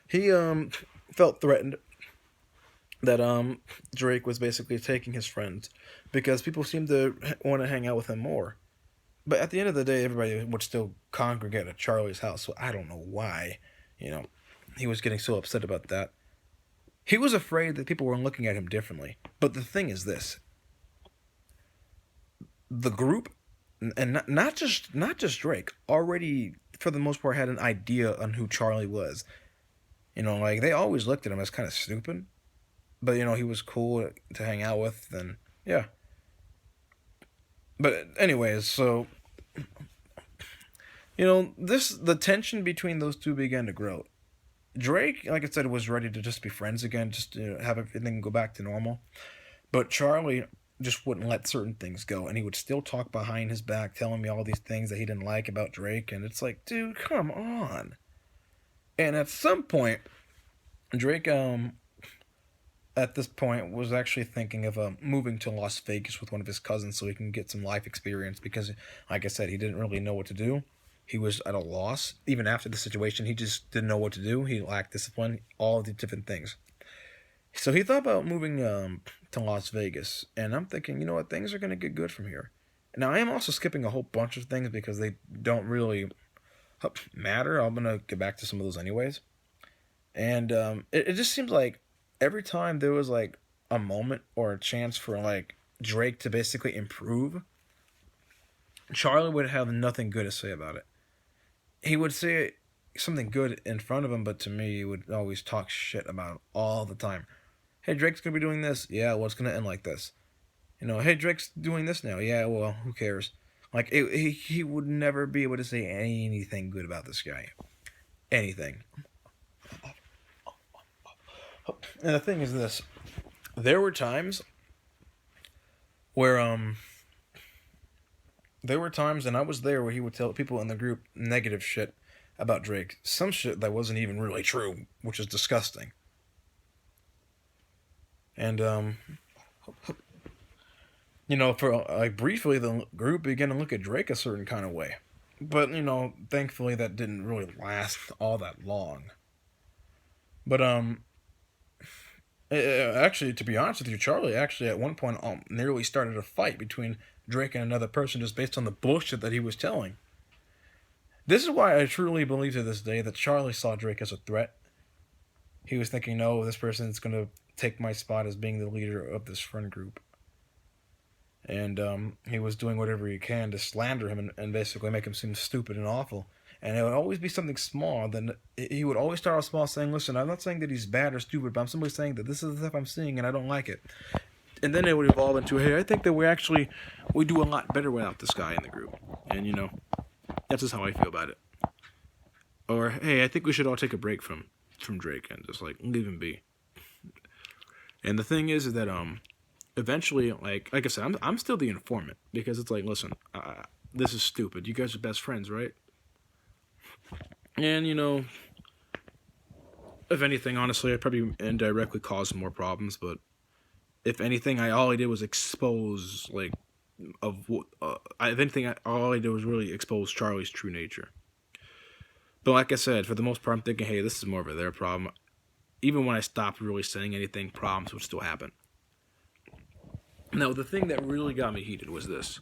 He felt threatened that Drake was basically taking his friends because people seemed to want to hang out with him more. But at the end of the day, everybody would still congregate at Charlie's house, so I don't know why, you know, he was getting so upset about that. He was afraid that people were looking at him differently. But the thing is this: the group, and not just Drake, already for the most part had an idea on who Charlie was. You know, like, they always looked at him as kind of stupid, but you know, he was cool to hang out with, and yeah. But anyways, so, you know, the tension between those two began to grow. Drake, like I said, was ready to just be friends again, just to have everything go back to normal. But Charlie just wouldn't let certain things go, and he would still talk behind his back, telling me all these things that he didn't like about Drake, and it's like, dude, come on. And at some point, Drake, at this point, was actually thinking of moving to Las Vegas with one of his cousins so he can get some life experience because, like I said, he didn't really know what to do. He was at a loss. Even after the situation, he just didn't know what to do. He lacked discipline, all of the different things. So he thought about moving to Las Vegas, and I'm thinking, you know what, things are going to get good from here. Now, I am also skipping a whole bunch of things because they don't really matter. I'm going to get back to some of those anyways. And it just seems like every time there was like a moment or a chance for like Drake to basically improve, Charlie would have nothing good to say about it. He would say something good in front of him, but to me, he would always talk shit about it all the time. Hey, Drake's gonna be doing this. Yeah, well, it's gonna end like this. Hey, Drake's doing this now. Yeah, well, who cares? Like, he would never be able to say anything good about this guy. Anything. And the thing is this. There were times where, there were times, and I was there, where he would tell people in the group negative shit about Drake. Some shit that wasn't even really true, which is disgusting. And, for like briefly, the group began to look at Drake a certain kind of way. But, thankfully that didn't really last all that long. But, actually, to be honest with you, Charlie actually at one point nearly started a fight between Drake and another person just based on the bullshit that he was telling. This is why I truly believe to this day that Charlie saw Drake as a threat. He was thinking, no, this person's going to take my spot as being the leader of this friend group. And he was doing whatever he can to slander him and basically make him seem stupid and awful. And it would always be something small. Then he would always start off small, saying, listen, I'm not saying that he's bad or stupid, but I'm simply saying that this is the stuff I'm seeing and I don't like it. And then it would evolve into, hey, I think that we do a lot better without this guy in the group. And, that's just how I feel about it. Or, hey, I think we should all take a break from Drake and just, like, leave him be. And the thing is that, eventually, like I said, I'm still the informant. Because it's like, listen, this is stupid. You guys are best friends, right? And, if anything, honestly, I probably indirectly caused more problems. But if anything, all I did was expose, like, if anything, all I did was really expose Charlie's true nature. But like I said, for the most part, I'm thinking, hey, this is more of their problem. Even when I stopped really saying anything, problems would still happen. Now, the thing that really got me heated was this.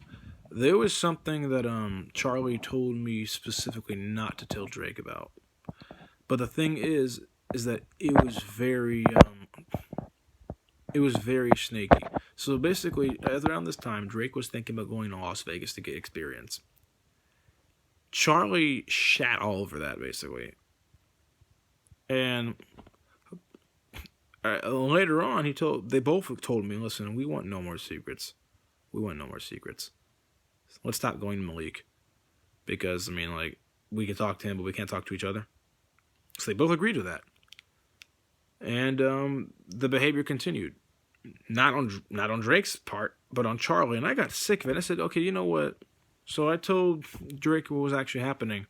There was something that Charlie told me specifically not to tell Drake about. But the thing is that it was very snaky. So basically, around this time, Drake was thinking about going to Las Vegas to get experience. Charlie shat all over that, basically. And later on, they both told me, listen, we want no more secrets. We want no more secrets. Let's stop going to Malik. Because, we can talk to him, but we can't talk to each other. So they both agreed to that. And the behavior continued. Not on Drake's part, but on Charlie. And I got sick of it. I said, okay, you know what? So I told Drake what was actually happening.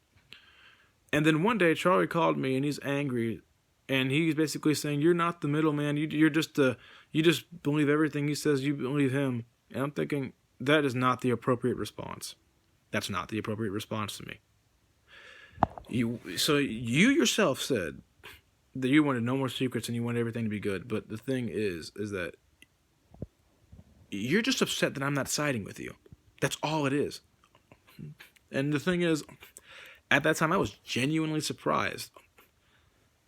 And then one day, Charlie called me, and he's angry. And he's basically saying, you're not the middleman. You just believe everything he says. You believe him. And I'm thinking, that is not the appropriate response. That's not the appropriate response to me. You yourself said that you wanted no more secrets and you wanted everything to be good. But the thing is that you're just upset that I'm not siding with you. That's all it is. And the thing is, at that time, I was genuinely surprised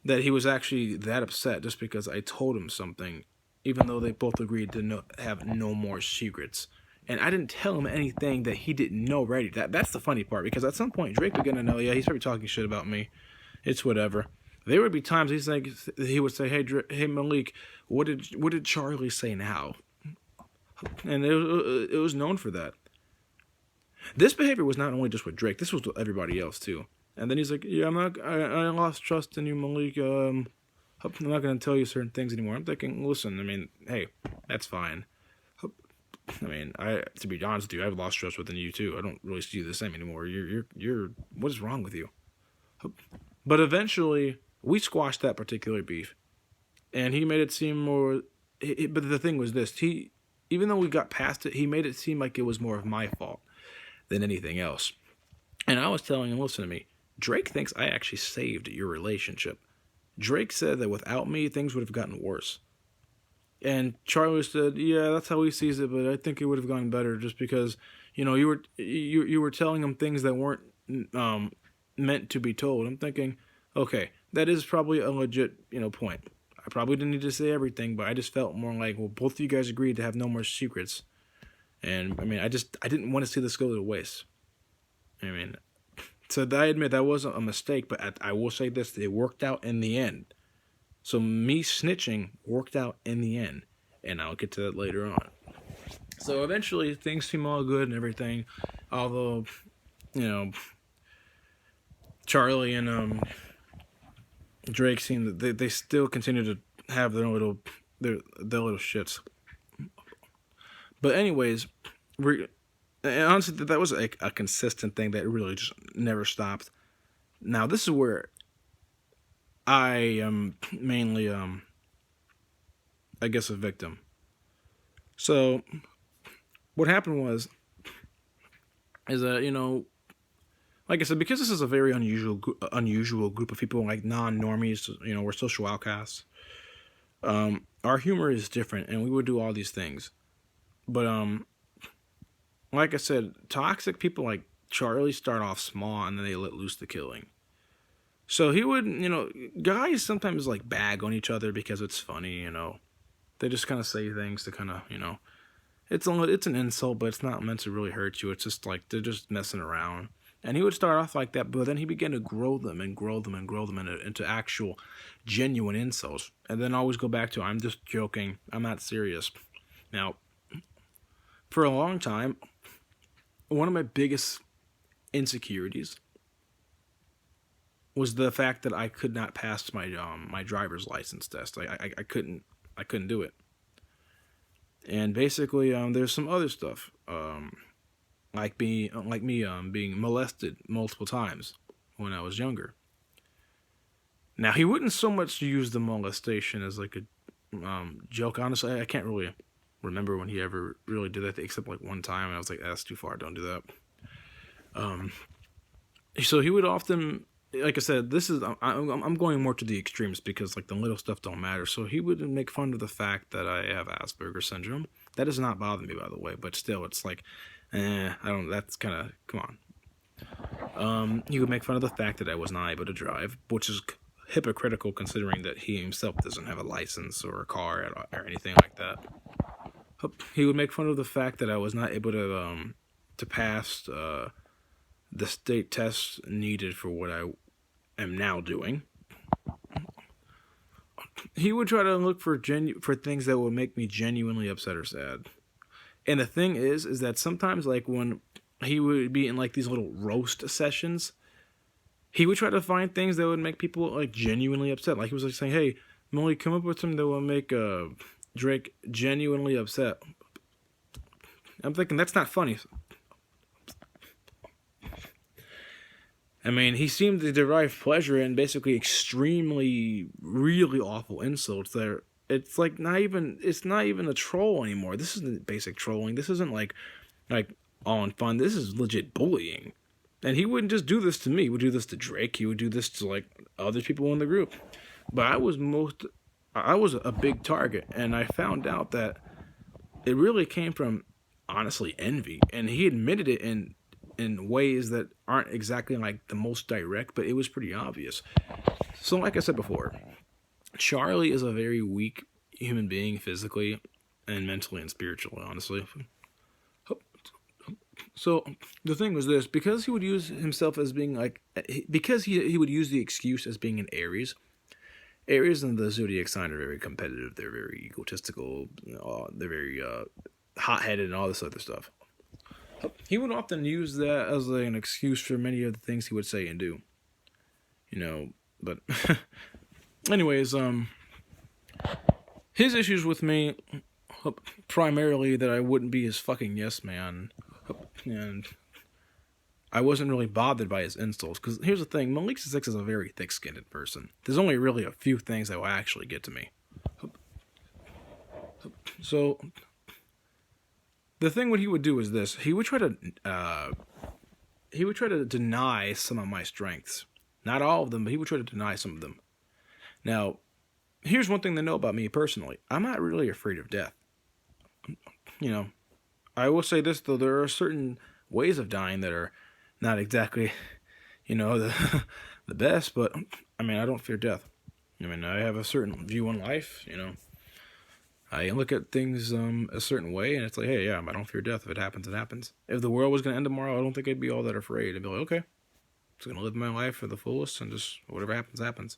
that he was actually that upset just because I told him something, even though they both agreed to have no more secrets. And I didn't tell him anything that he didn't know already. That's the funny part, because at some point, Drake began to know, yeah, he's probably talking shit about me. It's whatever. There would be times he would say, hey Malik, what did Charlie say now? And it was known for that. This behavior was not only just with Drake, this was with everybody else too. And then he's like, yeah, I lost trust in you, Malik. I'm not going to tell you certain things anymore. I'm thinking, listen, hey, that's fine. To be honest with you, I've lost trust within you too. I don't really see you the same anymore. What is wrong with you? But eventually, we squashed that particular beef. And he made it seem more, but the thing was this, even though we got past it, he made it seem like it was more of my fault than anything else. And I was telling him, listen to me, Drake thinks I actually saved your relationship. Drake said that without me, things would have gotten worse. And Charlie said, yeah, that's how he sees it, but I think it would have gone better just because, you were telling him things that weren't meant to be told. I'm thinking, okay, that is probably a legit, point. I probably didn't need to say everything, but I just felt more like, well, both of you guys agreed to have no more secrets. And I mean, I didn't want to see this go to waste. I mean, so I admit that wasn't a mistake, but I will say this, it worked out in the end. So me snitching worked out in the end, and I'll get to that later on. So eventually things seem all good and everything, although, you know, Charlie and Drake seem that they still continue to have their little shits. But anyways, and honestly, that was a consistent thing that really just never stopped. Now this is where I am mainly I guess a victim. So what happened is that, you know, like I said, because this is a very unusual group of people, like non-normies, you know, we're social outcasts. Our humor is different, and we would do all these things. But like I said, toxic people like Charlie start off small, and then they let loose the killing. So he would, you know, guys sometimes like bag on each other because it's funny, you know. They just kind of say things to kind of, you know, it's an insult, but it's not meant to really hurt you. It's just like they're just messing around. And he would start off like that, but then he began to grow them into actual, genuine insults. And then always go back to, I'm just joking, I'm not serious. Now, for a long time, one of my biggest insecurities was the fact that I could not pass my my driver's license test. I couldn't do it. And basically, there's some other stuff. Like me being molested multiple times when I was younger. Now, he wouldn't so much use the molestation as like a joke. Honestly, I can't really remember when he ever really did that, except like one time, and I was like, that's too far, don't do that. So he would often, like I said, I'm going more to the extremes because like the little stuff don't matter. So he would make fun of the fact that I have Asperger's syndrome. That does not bother me, by the way, but still, it's like, that's kind of, come on. He would make fun of the fact that I was not able to drive, which is hypocritical considering that he himself doesn't have a license or a car or anything like that. He would make fun of the fact that I was not able to pass the state tests needed for what I am now doing. He would try to look for things that would make me genuinely upset or sad. And the thing is that sometimes, like, when he would be in, like, these little roast sessions, he would try to find things that would make people, like, genuinely upset. Like, he was, like, saying, hey, Molly, come up with something that will make Drake genuinely upset. I'm thinking, that's not funny. I mean, he seemed to derive pleasure in basically extremely, really awful insults that it's like it's not even a troll anymore. This isn't basic trolling. This isn't like all in fun. This is legit bullying. And he wouldn't just do this to me. He would do this to Drake. He would do this to like other people in the group. But I was a big target, and I found out that it really came from, honestly, envy. And he admitted it in ways that aren't exactly like the most direct, but it was pretty obvious. So like I said before, Charlie is a very weak human being physically and mentally and spiritually, honestly. So the thing was this, because he would use himself as being like, because he would use the excuse as being an Aries. Aries and the zodiac sign are very competitive. They're very egotistical. They're very hot-headed and all this other stuff. He would often use that as an excuse for many of the things he would say and do. You know, but anyways, his issues with me, primarily that I wouldn't be his fucking yes man, and I wasn't really bothered by his insults, because here's the thing, Malik Six is a very thick-skinned person. There's only really a few things that will actually get to me. So the thing what he would do is this: he would try to deny some of my strengths. Not all of them, but he would try to deny some of them. Now, here's one thing to know about me personally. I'm not really afraid of death. You know, I will say this, though, there are certain ways of dying that are not exactly, you know, the best, but, I mean, I don't fear death. I mean, I have a certain view on life, you know. I look at things a certain way, and it's like, hey, yeah, I don't fear death. If it happens, it happens. If the world was going to end tomorrow, I don't think I'd be all that afraid. I'd be like, okay, I'm just going to live my life for the fullest, and just whatever happens, happens.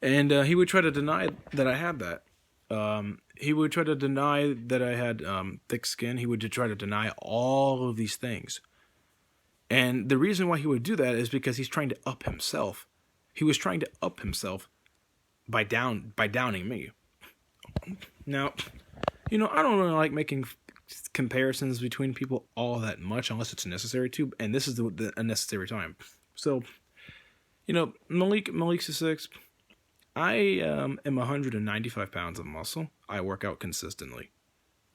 And he would try to deny that I had that. He would try to deny that I had thick skin. He would try to deny all of these things. And the reason why he would do that is because he's trying to up himself. He was trying to up himself by downing me. Now, you know, I don't really like making comparisons between people all that much unless it's necessary to, and this is the unnecessary time. So, you know, Malik's a 6. I am 195 pounds of muscle. I work out consistently.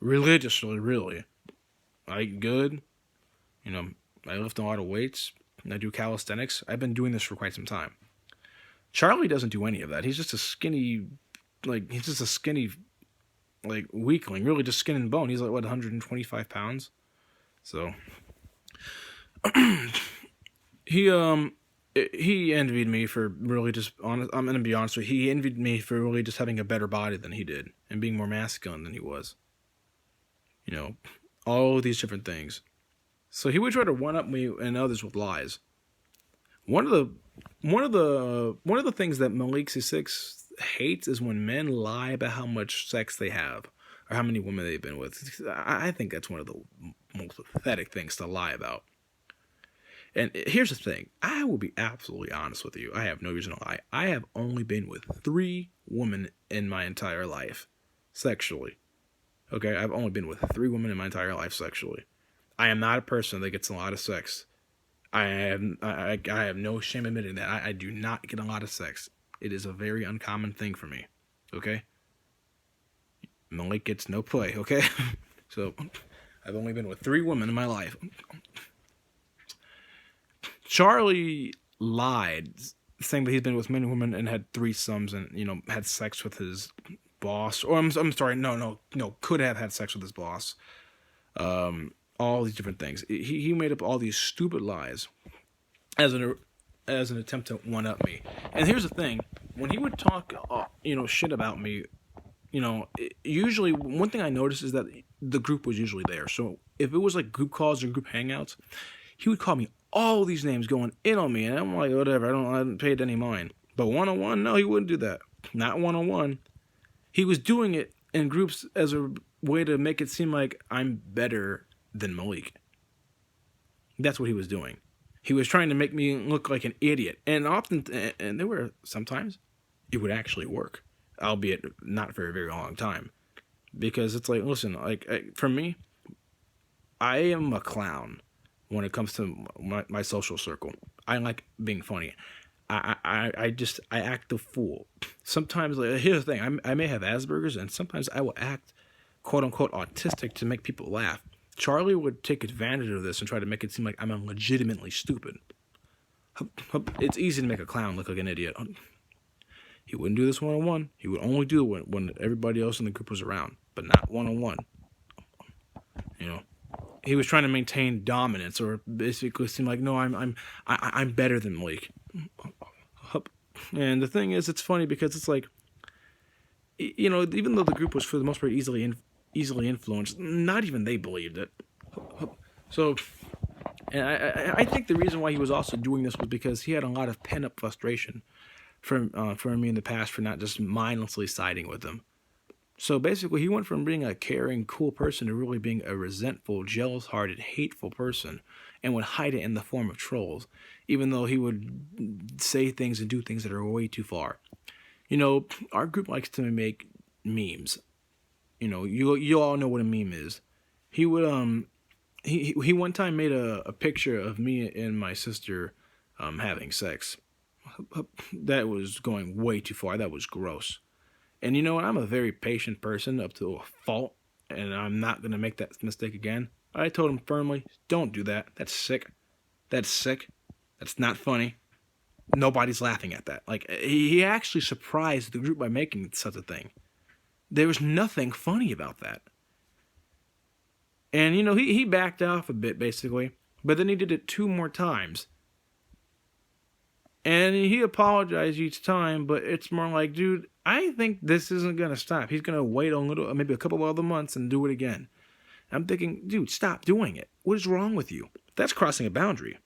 Religiously, really. I eat good. You know, I lift a lot of weights. I do calisthenics. I've been doing this for quite some time. Charlie doesn't do any of that. He's just a skinny, weakling. Really just skin and bone. He's like, what, 125 pounds? So, he envied me for really just, I'm going to be honest with you, he envied me for really just having a better body than he did and being more masculine than he was. You know, all these different things. So he would try to one-up me and others with lies. One of the things that Malik C6 hates is when men lie about how much sex they have or how many women they've been with. I think that's one of the most pathetic things to lie about. And here's the thing. I will be absolutely honest with you. I have no reason to lie. I have only been with 3 women in my entire life, sexually. Okay? I've only been with 3 women in my entire life, sexually. I am not a person that gets a lot of sex. I have no shame admitting that. I do not get a lot of sex. It is a very uncommon thing for me. Okay? Malik gets no play, okay? So, I've only been with 3 women in my life. Charlie lied, saying that he's been with many women and had threesomes and, you know, had sex with his boss. Or, I'm sorry, no, could have had sex with his boss. All these different things. He made up all these stupid lies as an attempt to one-up me. And here's the thing. When he would talk, shit about me, you know, usually one thing I noticed is that the group was usually there. So if it was like group calls or group hangouts, he would call me all these names going in on me. And I'm like, whatever, I hadn't paid any mind. But one-on-one, no, he wouldn't do that. Not one-on-one. He was doing it in groups as a way to make it seem like I'm better than Malik. That's what he was doing. He was trying to make me look like an idiot. And often, and there were sometimes, it would actually work. Albeit not for a very long time. Because it's like, listen, like, for me, I am a clown when it comes to my social circle. I like being funny. I act the fool. Sometimes, like, here's the thing, I may have Asperger's, and sometimes I will act, quote-unquote, autistic to make people laugh. Charlie would take advantage of this and try to make it seem like I'm legitimately stupid. It's easy to make a clown look like an idiot. He wouldn't do this one-on-one. He would only do it when everybody else in the group was around, but not one-on-one. You know, he was trying to maintain dominance, or basically seem like, no, I'm better than Malik. And the thing is, it's funny because it's like, you know, even though the group was for the most part easily influenced, not even they believed it. So, and I think the reason why he was also doing this was because he had a lot of pent-up frustration from me in the past for not just mindlessly siding with them. So basically, he went from being a caring, cool person to really being a resentful, jealous-hearted, hateful person, and would hide it in the form of trolls, even though he would say things and do things that are way too far. You know, our group likes to make memes. You know, you all know what a meme is. He would he one time made a picture of me and my sister having sex. That was going way too far. That was gross. And you know what? I'm a very patient person up to a fault, and I'm not going to make that mistake again. I told him firmly, don't do that. That's sick. That's sick. That's not funny. Nobody's laughing at that. Like, he actually surprised the group by making such a thing. There was nothing funny about that. And, you know, he backed off a bit, basically. But then he did it 2 more times. And he apologized each time, but it's more like, dude, I think this isn't going to stop. He's going to wait a little, maybe a couple of other months and do it again. I'm thinking, dude, stop doing it. What is wrong with you? That's crossing a boundary.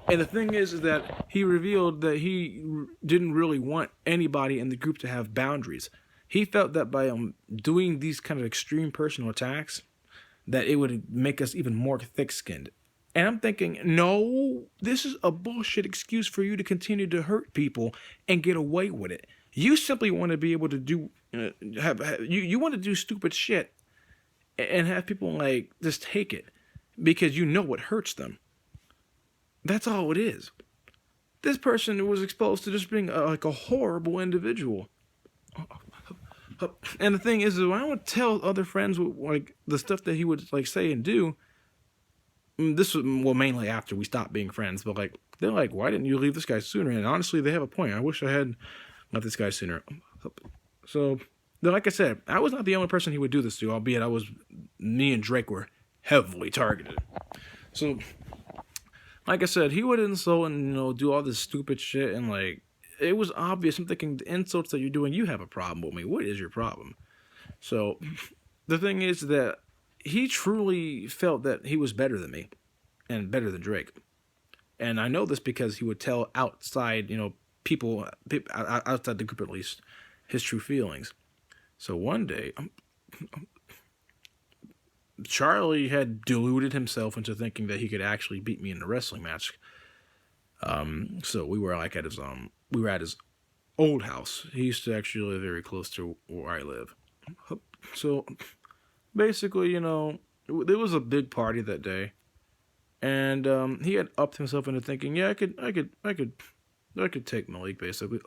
And the thing is that he revealed that he didn't really want anybody in the group to have boundaries. He felt that by doing these kind of extreme personal attacks, that it would make us even more thick-skinned. And I'm thinking, no, this is a bullshit excuse for you to continue to hurt people and get away with it. You simply want to be able to do, you want to do stupid shit and have people like just take it because you know it hurts them. That's all it is. This person was exposed to just being like a horrible individual. And the thing is, when I would tell other friends like the stuff that he would like say and do, this was mainly after we stopped being friends, but like they're like, why didn't you leave this guy sooner? And honestly, they have a point. I wish I had left this guy sooner. So, like I said, I was not the only person he would do this to, albeit me and Drake were heavily targeted. So, like I said, he would insult and do all this stupid shit, and like it was obvious. I'm thinking, the insults that you're doing, you have a problem with me. What is your problem? So, the thing is that he truly felt that he was better than me and better than Drake. And I know this because he would tell outside, people outside the group at least, his true feelings. So one day, Charlie had deluded himself into thinking that he could actually beat me in a wrestling match. So we were like at his old house. He used to actually live very close to where I live. So basically, there was a big party that day, and he had upped himself into thinking, yeah, I could take Malik basically,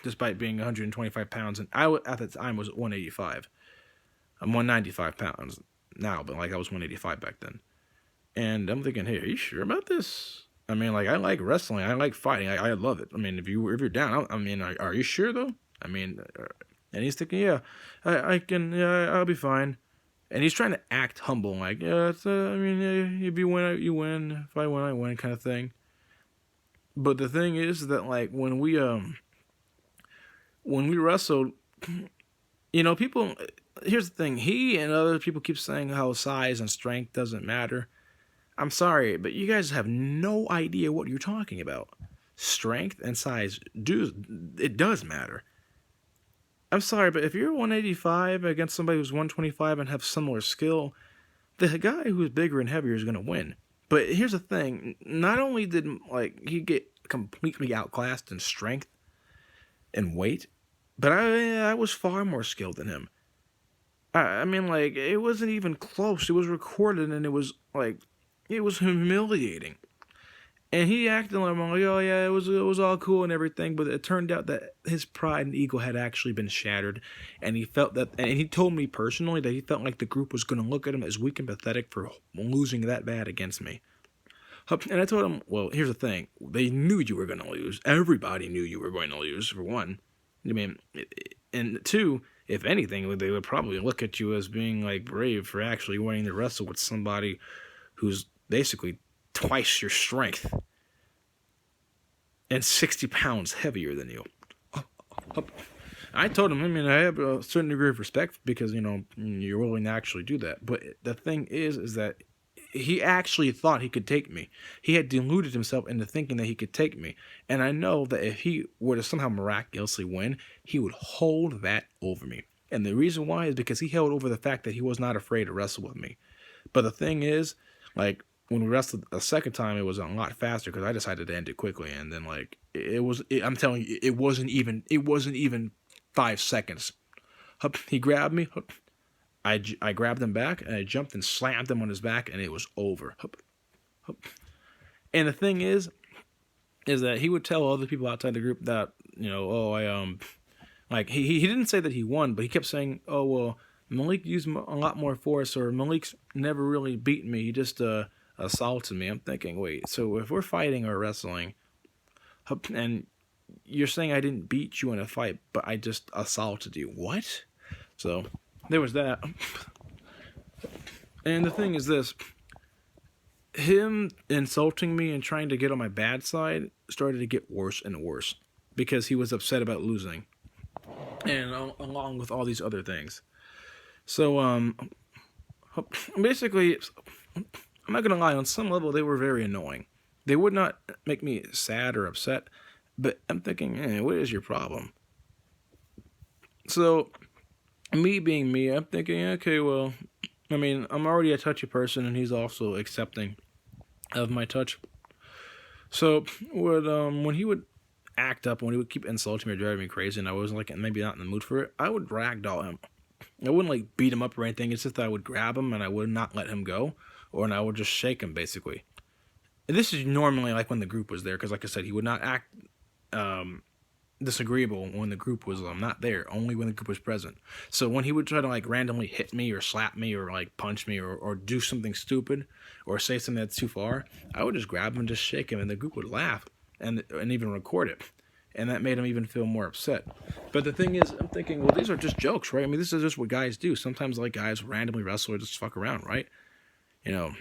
despite being 125 pounds, and I at the time was 185. I'm 195 pounds now, but like I was 185 back then. And I'm thinking, hey, are you sure about this? I mean, like I like wrestling, I like fighting, I love it. I mean, if you're down, are you sure though? I mean, and he's thinking, yeah, I can, yeah, I'll be fine. And he's trying to act humble, like, yeah, it's, if you win, you win. If I win, I win, kind of thing. But the thing is that, like, when we wrestled, people. Here's the thing: he and other people keep saying how size and strength doesn't matter. I'm sorry, but you guys have no idea what you're talking about. Strength and size does matter. I'm sorry, but if you're 185 against somebody who's 125 and have similar skill, the guy who's bigger and heavier is going to win. But here's the thing. Not only did he get completely outclassed in strength and weight, but I was far more skilled than him. I mean, like, it wasn't even close. It was recorded, and it was humiliating. And he acted like, oh yeah, it was all cool and everything, but it turned out that his pride and ego had actually been shattered, and he felt that, and he told me personally that he felt like the group was going to look at him as weak and pathetic for losing that bad against me. And I told him, well, here's the thing: they knew you were going to lose. Everybody knew you were going to lose. For one, I mean, and two, if anything, they would probably look at you as being like brave for actually wanting to wrestle with somebody who's basically twice your strength and 60 pounds heavier than you. I told him, I have a certain degree of respect because, you're willing to actually do that. But the thing is that he actually thought he could take me. He had deluded himself into thinking that he could take me. And I know that if he were to somehow miraculously win, he would hold that over me. And the reason why is because he held over the fact that he was not afraid to wrestle with me. But the thing is, like, when we wrestled a second time, it was a lot faster because I decided to end it quickly. And then, like, I'm telling you, it wasn't even 5 seconds. He grabbed me. I grabbed him back, and I jumped and slammed him on his back, and it was over. And the thing is that he would tell other people outside the group that, like, he didn't say that he won, but he kept saying, oh, well, Malik used a lot more force, or Malik's never really beaten me. He just assaulted me. I'm thinking, wait, so if we're fighting or wrestling, and you're saying I didn't beat you in a fight, but I just assaulted you. What? So there was that. And the thing is this. him insulting me and trying to get on my bad side started to get worse and worse because he was upset about losing, and along with all these other things. So basically, I'm not gonna lie. On some level, they were very annoying. They would not make me sad or upset, but I'm thinking, what is your problem? So, me being me, I'm thinking, okay, well, I mean, I'm already a touchy person, and he's also accepting of my touch. So, when he would act up, when he would keep insulting me or driving me crazy, and I wasn't like maybe not in the mood for it, I would ragdoll him. I wouldn't like beat him up or anything. It's just that I would grab him and I would not let him go, and I would just shake him basically. And this is normally like when the group was there, because like I said, he would not act disagreeable when the group was not there, only when the group was present. So when he would try to like randomly hit me or slap me or like punch me or do something stupid or say something that's too far, I would just grab him and just shake him, and the group would laugh and even record it. And that made him even feel more upset. But the thing is, I'm thinking, well, these are just jokes, right? I mean, this is just what guys do. Sometimes like guys randomly wrestle or just fuck around, right? You know.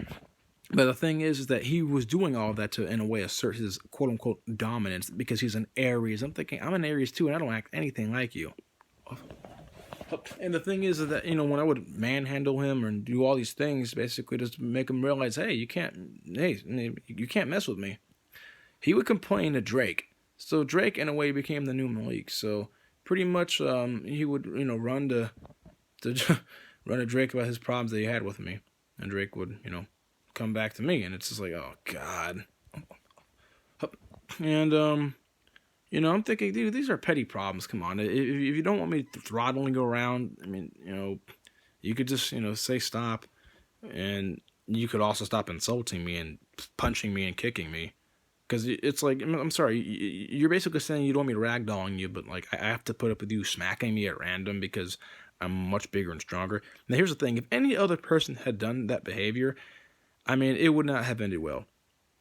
But the thing is that he was doing all of that to, in a way, assert his quote-unquote dominance because he's an Aries. I'm thinking, I'm an Aries too, and I don't act anything like you. And the thing is that, when I would manhandle him and do all these things, basically just make him realize, hey, you can't mess with me. He would complain to Drake. So Drake, in a way, became the new Malik. So pretty much he would, run to run to Drake about his problems that he had with me. And Drake would, come back to me, and it's just like, oh God. And I'm thinking, dude, these are petty problems. Come on, if you don't want me throttling you around, I mean, you could just say stop, and you could also stop insulting me and punching me and kicking me, because it's like, I'm sorry, you're basically saying you don't want me ragdolling you, but like I have to put up with you smacking me at random because I'm much bigger and stronger. Now here's the thing: if any other person had done that behavior, I mean, it would not have ended well.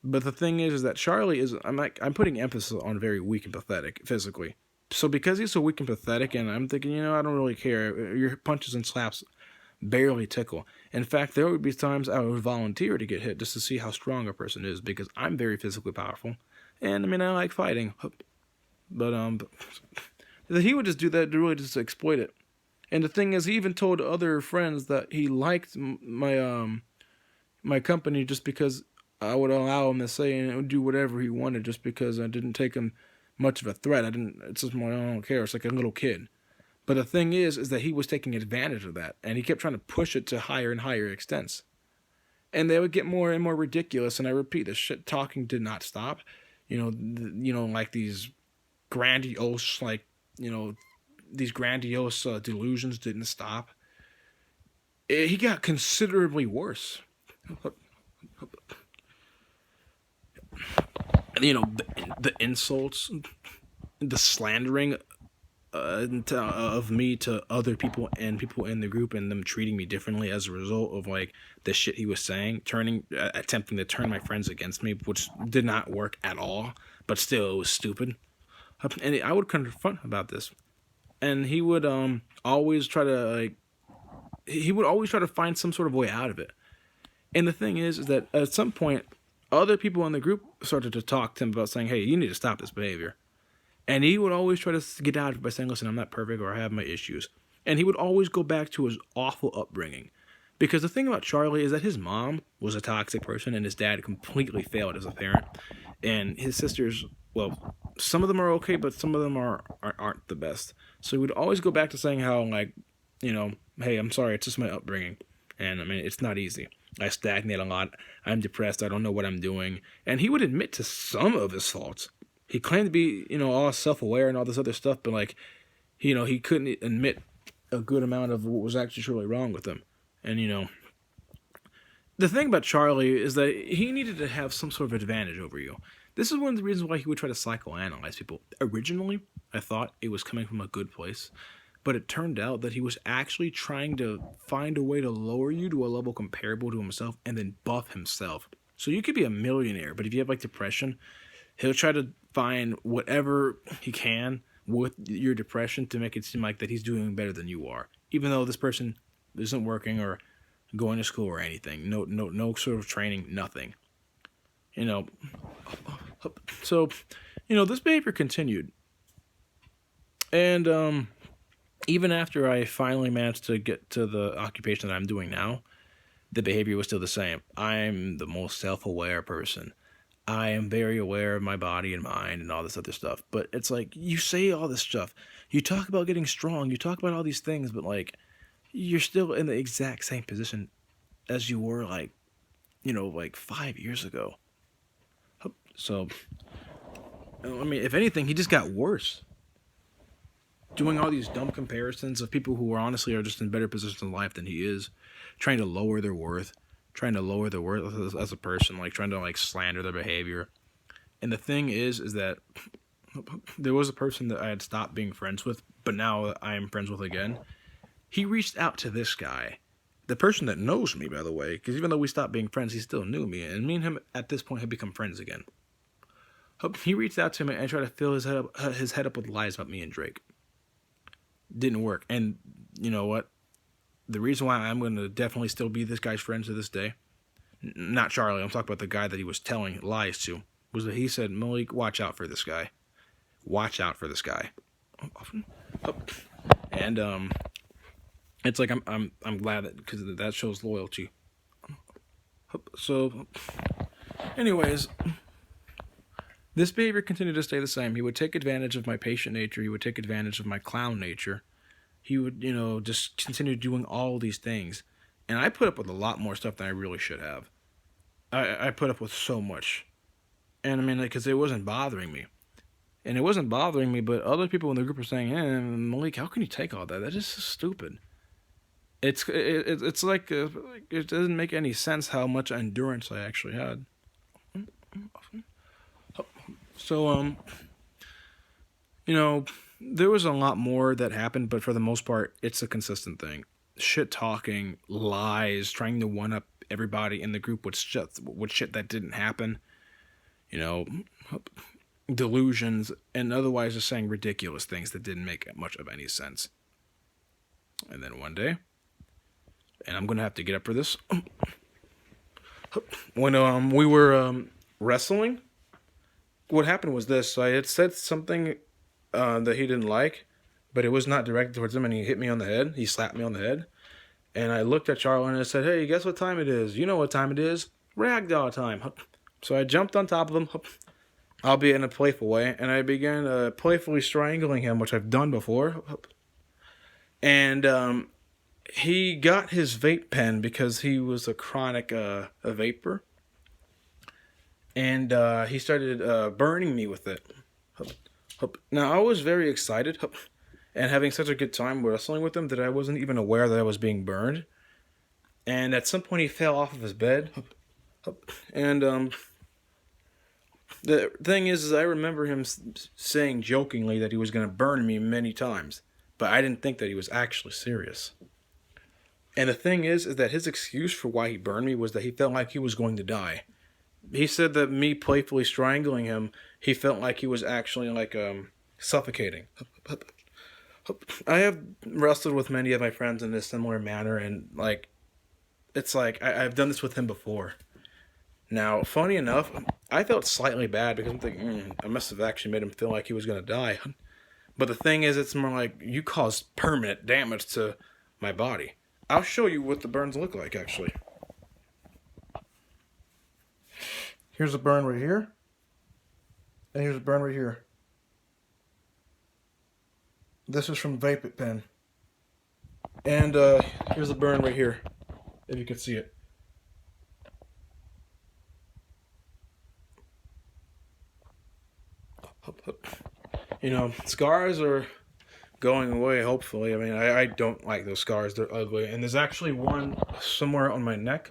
But the thing is that Charlie is, I'm putting emphasis on very weak and pathetic physically. So because he's so weak and pathetic, and I'm thinking, I don't really care. Your punches and slaps barely tickle. In fact, there would be times I would volunteer to get hit just to see how strong a person is, because I'm very physically powerful. And I mean, I like fighting. But he would just do that to really just exploit it. And the thing is, he even told other friends that he liked my company just because I would allow him to say and do whatever he wanted, just because I didn't take him much of a threat. It's just more, I don't care. It's like a little kid. But the thing is that he was taking advantage of that, and he kept trying to push it to higher and higher extents. And they would get more and more ridiculous, and I repeat, the shit talking did not stop. Like these grandiose, delusions didn't stop. He got considerably worse. The insults, the slandering of me to other people and people in the group, and them treating me differently as a result of like the shit he was saying, attempting to turn my friends against me, which did not work at all, but still it was stupid. And I would confront him about this, and he would always try to find some sort of way out of it. And the thing is that at some point, other people in the group started to talk to him about saying, hey, you need to stop this behavior. And he would always try to get out of it by saying, listen, I'm not perfect, or I have my issues. And he would always go back to his awful upbringing. Because the thing about Charlie is that his mom was a toxic person, and his dad completely failed as a parent. And his sisters, well, some of them are okay, but some of them aren't the best. So he would always go back to saying how, like, hey, I'm sorry, it's just my upbringing. And I mean, it's not easy. I stagnate a lot. I'm depressed. I don't know what I'm doing. And he would admit to some of his faults. He claimed to be, all self-aware and all this other stuff, but like, he couldn't admit a good amount of what was actually truly wrong with him. And, the thing about Charlie is that he needed to have some sort of advantage over you. This is one of the reasons why he would try to psychoanalyze people. Originally, I thought it was coming from a good place, but it turned out that he was actually trying to find a way to lower you to a level comparable to himself and then buff himself. So you could be a millionaire, but if you have like depression, he'll try to find whatever he can with your depression to make it seem like that he's doing better than you are, even though this person isn't working or going to school or anything. No sort of training, nothing. You know, so this behavior continued, and even after I finally managed to get to the occupation that I'm doing now, the behavior was still the same. I'm the most self-aware person. I am very aware of my body and mind and all this other stuff. But it's like, you say all this stuff. You talk about getting strong. You talk about all these things, but like, you're still in the exact same position as you were like, like 5 years ago. So, I mean, if anything, he just got worse. Doing all these dumb comparisons of people who are just in better positions in life than he is, trying to lower their worth, as a person, like trying to like slander their behavior. And the thing is that there was a person that I had stopped being friends with, but now I am friends with again. He reached out to this guy, the person that knows me, by the way, because even though we stopped being friends, he still knew me, and me and him at this point had become friends again. He reached out to me and tried to fill his head up with lies about me and Drake. Didn't work. And you know what? The reason why I'm going to definitely still be this guy's friend to this day, not Charlie, I'm talking about the guy that he was telling lies to, was that he said, Malik, watch out for this guy. Watch out for this guy. And it's like I'm glad that, because that shows loyalty. So, anyways, this behavior continued to stay the same. He would take advantage of my patient nature. He would take advantage of my clown nature. He would, just continue doing all these things. And I put up with a lot more stuff than I really should have. I put up with so much. And I mean, because it wasn't bothering me. And it wasn't bothering me, but other people in the group were saying, Malik, how can you take all that? That is so stupid. It's like, it doesn't make any sense how much endurance I actually had. So, there was a lot more that happened, but for the most part, it's a consistent thing. Shit talking, lies, trying to one-up everybody in the group with shit that didn't happen. Delusions, and otherwise just saying ridiculous things that didn't make much of any sense. And then one day, and I'm going to have to get up for this, when we were wrestling, what happened was this. So I had said something that he didn't like, but it was not directed towards him, and he hit me on the head. He slapped me on the head. And I looked at Charlie and I said, hey, guess what time it is? You know what time it is. Ragdoll time. So I jumped on top of him, albeit in a playful way, and I began playfully strangling him, which I've done before. And he got his vape pen because he was a chronic a vapor. And he started burning me with it. Now, I was very excited and having such a good time wrestling with him that I wasn't even aware that I was being burned. And at some point, he fell off of his bed. And the thing is I remember him saying jokingly that he was going to burn me many times. But I didn't think that he was actually serious. And the thing is that his excuse for why he burned me was that he felt like he was going to die. He said that me playfully strangling him, he felt like he was actually like suffocating. I have wrestled with many of my friends in this similar manner, and like, it's like I've done this with him before. Now, funny enough, I felt slightly bad because I'm thinking, I must have actually made him feel like he was going to die. But the thing is, it's more like, you caused permanent damage to my body. I'll show you what the burns look like, actually. Here's a burn right here. And here's a burn right here. This is from Vape Pen. And here's a burn right here, if you can see it. Scars are going away, hopefully. I mean, I don't like those scars. They're ugly. And there's actually one somewhere on my neck.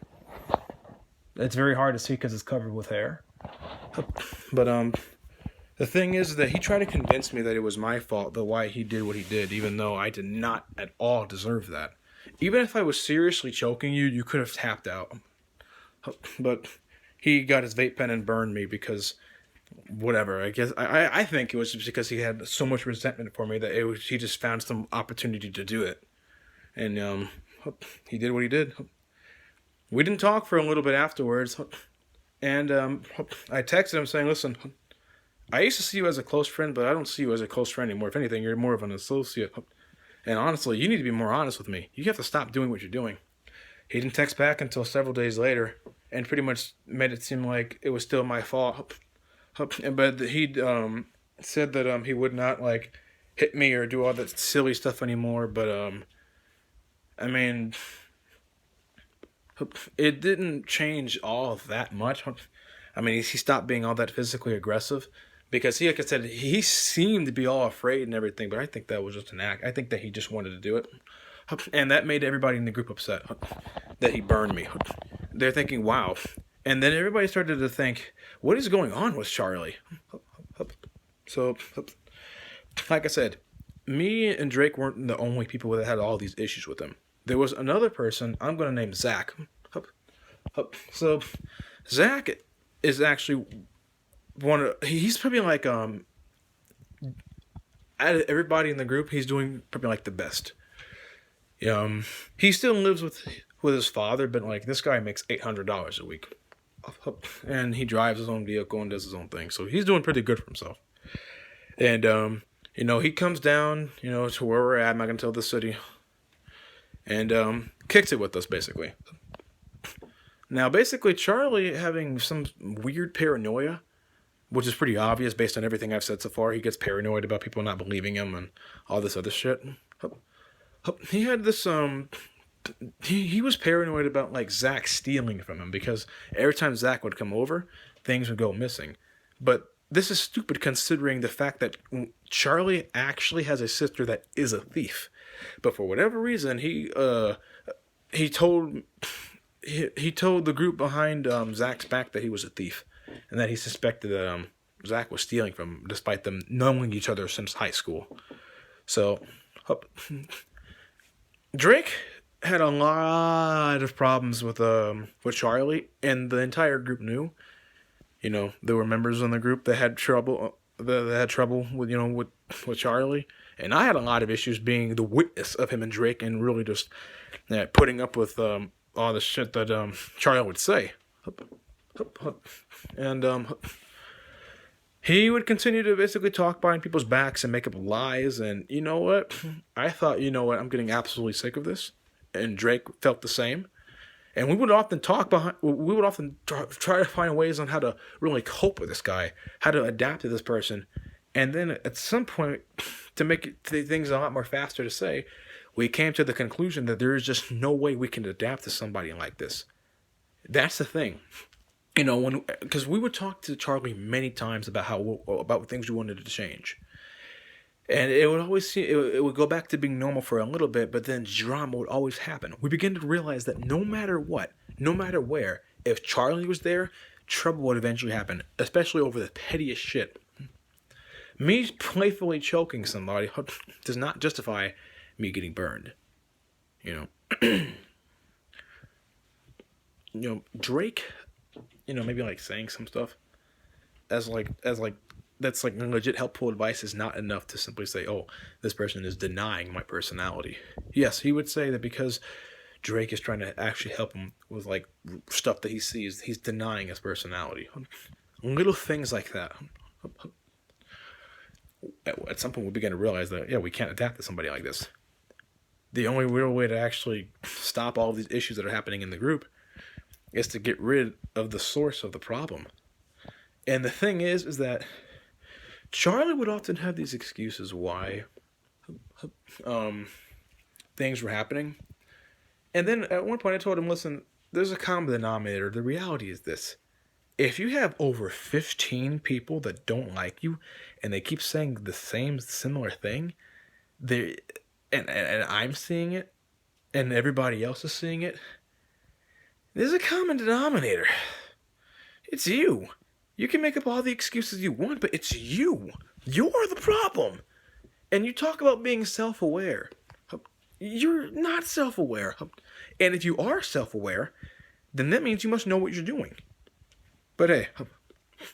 It's very hard to see because it's covered with hair. But the thing is that he tried to convince me that it was my fault, that why he did what he did, even though I did not at all deserve that. Even if I was seriously choking you, you could have tapped out. But he got his vape pen and burned me because, whatever. I guess I think it was just because he had so much resentment for me that he just found some opportunity to do it, and he did what he did. We didn't talk for a little bit afterwards, And I texted him saying, listen, I used to see you as a close friend, but I don't see you as a close friend anymore. If anything, you're more of an associate. And honestly, you need to be more honest with me. You have to stop doing what you're doing. He didn't text back until several days later, and pretty much made it seem like it was still my fault. But he said that he would not like hit me or do all that silly stuff anymore. But I mean, it didn't change all that much. I mean, he stopped being all that physically aggressive because he, like I said, he seemed to be all afraid and everything. But I think that was just an act. I think that he just wanted to do it, and that made everybody in the group upset that he burned me. They're thinking, "Wow," and then everybody started to think, "What is going on with Charlie?" So, like I said, me and Drake weren't the only people that had all these issues with him. There was another person I'm going to name Zach. So, Zach is actually he's probably like, out of everybody in the group, he's doing probably like the best. He still lives with his father, but like this guy makes $800 a week. And he drives his own vehicle and does his own thing. So he's doing pretty good for himself. And, he comes down, to where we're at. I'm not going to tell the city. And kicks it with us, basically. Now, basically, Charlie having some weird paranoia, which is pretty obvious based on everything I've said so far. He gets paranoid about people not believing him and all this other shit. He had this, he was paranoid about, like, Zach stealing from him because every time Zach would come over, things would go missing. But this is stupid considering the fact that Charlie actually has a sister that is a thief. But for whatever reason, he told the group behind Zach's back that he was a thief, and that he suspected that Zach was stealing from him, despite them knowing each other since high school. So, Drake had a lot of problems with Charlie, and the entire group knew. There were members in the group that had trouble. That had trouble with with Charlie, and I had a lot of issues being the witness of him and Drake, and really just putting up with all the shit that Charlie would say. And he would continue to basically talk behind people's backs and make up lies. And you know what? I thought, I'm getting absolutely sick of this. And Drake felt the same. And we would often try to find ways on how to really cope with this guy, how to adapt to this person. And then at some point, to make things a lot more faster to say, we came to the conclusion that there is just no way we can adapt to somebody like this. That's the thing. Because we would talk to Charlie many times about things we wanted to change. And it would always it would go back to being normal for a little bit, but then drama would always happen. We began to realize that no matter what, no matter where, if Charlie was there, trouble would eventually happen, especially over the pettiest shit. Me playfully choking somebody does not justify me getting burned. Drake, maybe like saying some stuff as that's like legit helpful advice is not enough to simply say, oh, this person is denying my personality. Yes, he would say that because Drake is trying to actually help him with like stuff that he sees, he's denying his personality. Little things like that. At some point we began to realize that, we can't adapt to somebody like this. The only real way to actually stop all of these issues that are happening in the group is to get rid of the source of the problem. And the thing is that Charlie would often have these excuses why things were happening. And then at one point I told him, listen, there's a common denominator. The reality is this. If you have over 15 people that don't like you and they keep saying the same similar thing, and I'm seeing it and everybody else is seeing it, there's a common denominator. It's you. You can make up all the excuses you want, but it's you. You're the problem. And you talk about being self-aware. You're not self-aware. And if you are self-aware, then that means you must know what you're doing. But hey,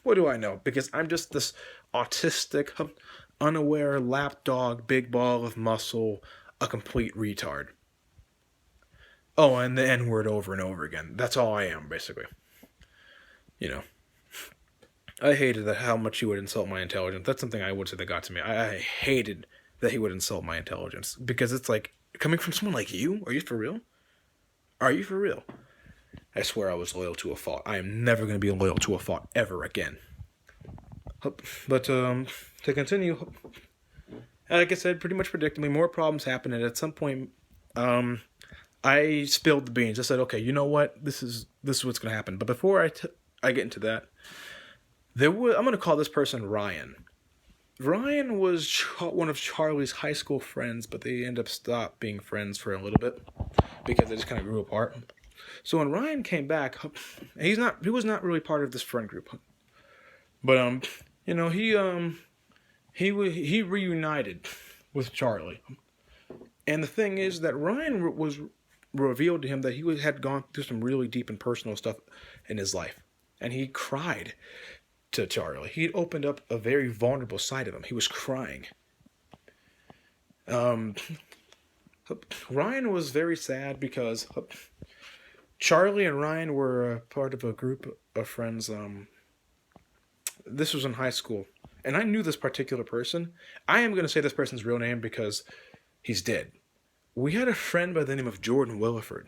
what do I know? Because I'm just this autistic, unaware lapdog, big ball of muscle, a complete retard. Oh, and the N-word over and over again. That's all I am, basically. you know, I hated that how much he would insult my intelligence. That's something I would say that got to me. I hated that he would insult my intelligence, because it's like, coming from someone like you. Are you for real? Are you for real? I swear I was loyal to a fault. I am never going to be loyal to a fault ever again. But to continue, like I said, pretty much predictably, more problems happened, and at some point, I spilled the beans. I said, okay, you know what? This is what's going to happen. But before I get into that, I'm going to call this person Ryan. Ryan was one of Charlie's high school friends, but they end up stopped being friends for a little bit because they just kind of grew apart. So when Ryan came back, he was not really part of this friend group. But he reunited with Charlie. And the thing is that Ryan was revealed to him that he had gone through some really deep and personal stuff in his life. And he cried to Charlie. He opened up a very vulnerable side of him. He was crying. Ryan was very sad because Charlie and Ryan were part of a group of friends. This was in high school. And I knew this particular person. I am going to say this person's real name because he's dead. We had a friend by the name of Jordan Williford.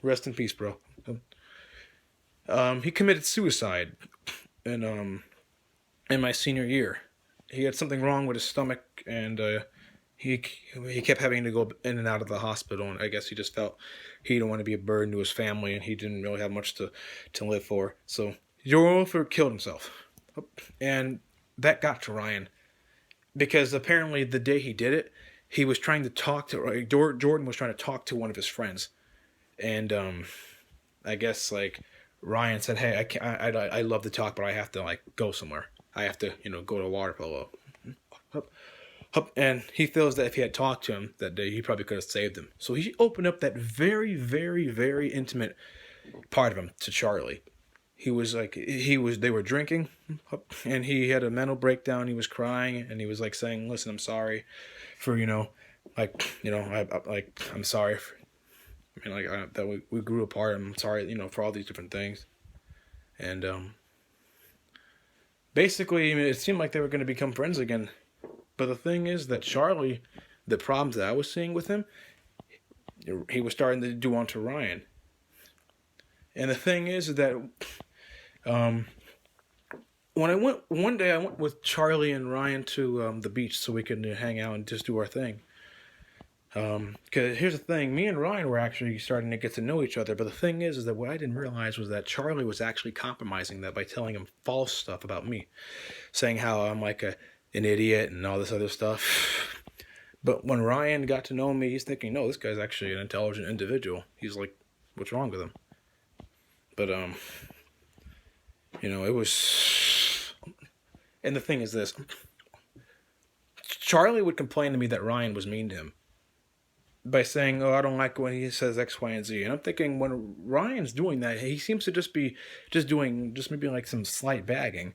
Rest in peace, bro. He committed suicide in my senior year. He had something wrong with his stomach, and he kept having to go in and out of the hospital, and I guess he just felt he didn't want to be a burden to his family, and he didn't really have much to live for. So Jordan Williford killed himself. And that got to Ryan, because apparently the day he did it, he was trying to talk to Jordan was trying to talk to one of his friends, and I guess like Ryan said, "Hey, I love to talk, but I have to like go somewhere. I have to go to water polo." And he feels that if he had talked to him that day, he probably could have saved him. So he opened up that very, very, very intimate part of him to Charlie. They were drinking, and he had a mental breakdown. He was crying, and he was like saying, "Listen, I'm sorry for, I'm sorry for, that we grew apart. I'm sorry, for all these different things." And, basically, it seemed like they were going to become friends again. But the thing is that Charlie, the problems that I was seeing with him, he was starting to do onto Ryan. And the thing is that, when I went with Charlie and Ryan to the beach so we could hang out and just do our thing. Because here's the thing, me and Ryan were actually starting to get to know each other, but the thing is that what I didn't realize was that Charlie was actually compromising that by telling him false stuff about me, saying how I'm like an idiot and all this other stuff. But when Ryan got to know me, he's thinking, no, this guy's actually an intelligent individual. He's like, what's wrong with him? But it was, and the thing is this, Charlie would complain to me that Ryan was mean to him by saying, "Oh, I don't like when he says X, Y, and Z." And I'm thinking, when Ryan's doing that, he seems to just doing maybe like some slight bagging.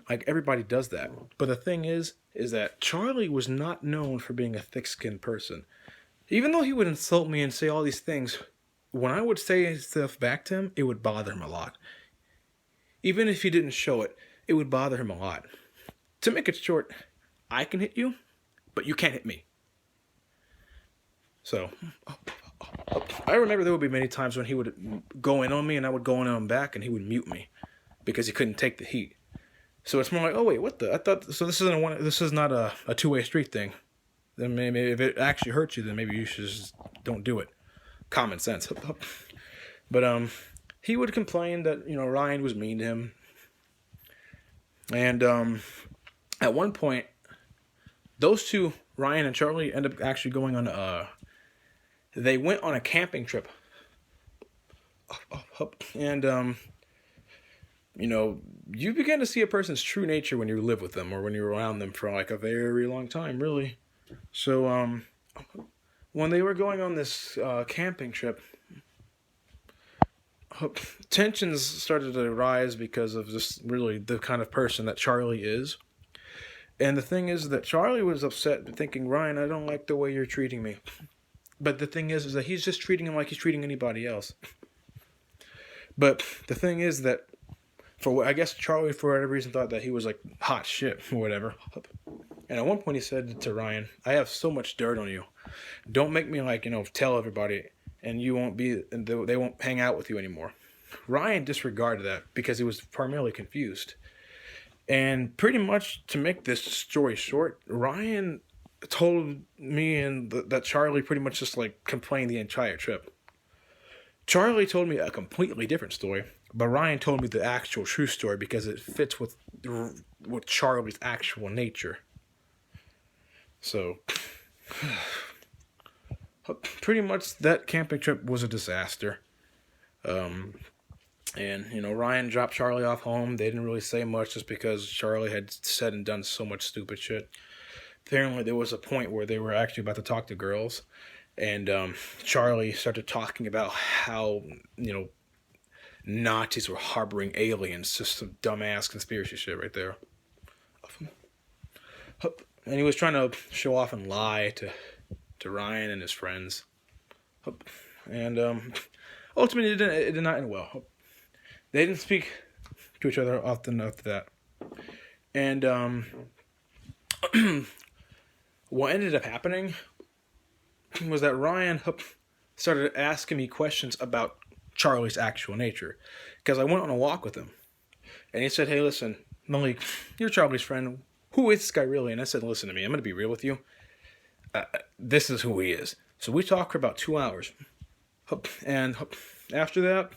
Like everybody does that. But the thing is that Charlie was not known for being a thick-skinned person. Even though he would insult me and say all these things, when I would say stuff back to him, it would bother him a lot. Even if he didn't show it, it would bother him a lot. To make it short, I can hit you, but you can't hit me. So, I remember there would be many times when he would go in on me and I would go in on him back, and he would mute me because he couldn't take the heat. So it's more like, oh wait, what the? I thought so. This is not a two-way street thing. Then maybe if it actually hurts you, then maybe you should just don't do it. Common sense. But he would complain that Ryan was mean to him, and at one point, those two, Ryan and Charlie, end up actually going on they went on a camping trip. And, you begin to see a person's true nature when you live with them or when you're around them for like a very long time, really. So, when they were going on this camping trip, tensions started to rise because of just really the kind of person that Charlie is. And the thing is that Charlie was upset, thinking, "Ryan, I don't like the way you're treating me." But the thing is that he's just treating him like he's treating anybody else. But the thing is that I guess Charlie, for whatever reason, thought that he was like hot shit or whatever. And at one point, he said to Ryan, "I have so much dirt on you. Don't make me like tell everybody, and you won't be, and they won't hang out with you anymore." Ryan disregarded that because he was primarily confused. And pretty much to make this story short, Ryan told me that Charlie pretty much just like complained the entire trip. Charlie told me a completely different story, but Ryan told me the actual true story because it fits with Charlie's actual nature. So, pretty much that camping trip was a disaster. And, Ryan dropped Charlie off home. They didn't really say much just because Charlie had said and done so much stupid shit. Apparently, there was a point where they were actually about to talk to girls. And Charlie started talking about how, Nazis were harboring aliens. Just some dumbass conspiracy shit right there. And he was trying to show off and lie to Ryan and his friends. And ultimately, it did not end well. They didn't speak to each other often after that. And what ended up happening was that Ryan started asking me questions about Charlie's actual nature. Because I went on a walk with him. And he said, "Hey, listen, Malik, you're Charlie's friend. Who is this guy really?" And I said, "Listen to me, I'm going to be real with you. This is who he is." So we talked for about 2 hours. And after that,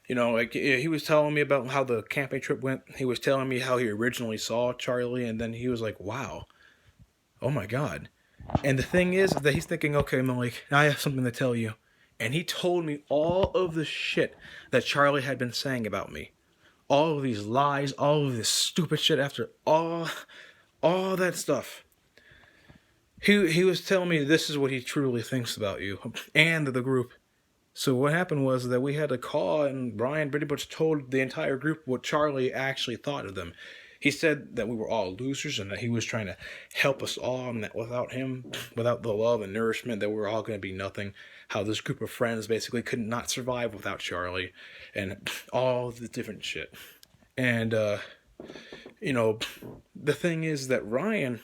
he was telling me about how the camping trip went. He was telling me how he originally saw Charlie, and then he was like, "Wow, oh my God." And the thing is that he's thinking, "Okay, Malik, I have something to tell you." And he told me all of the shit that Charlie had been saying about me. All of these lies, all of this stupid shit after all that stuff. He was telling me this is what he truly thinks about you and the group. So what happened was that we had a call, and Brian pretty much told the entire group what Charlie actually thought of them. He said that we were all losers and that he was trying to help us all, and that without him, without the love and nourishment, that we were all going to be nothing. How this group of friends basically could not survive without Charlie, and all the different shit. And, the thing is that Ryan,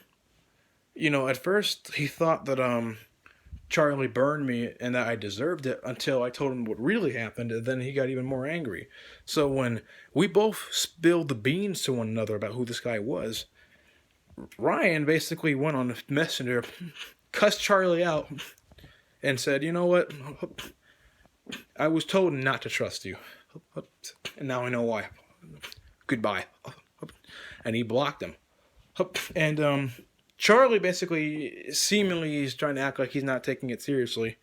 at first he thought that, Charlie burned me and that I deserved it until I told him what really happened, and then he got even more angry. So when we both spilled the beans to one another about who this guy was, Ryan basically went on Messenger, cussed Charlie out, and said, "You know what? I was told not to trust you, and now I know why. Goodbye." And he blocked him. And Charlie basically, seemingly, is trying to act like he's not taking it seriously.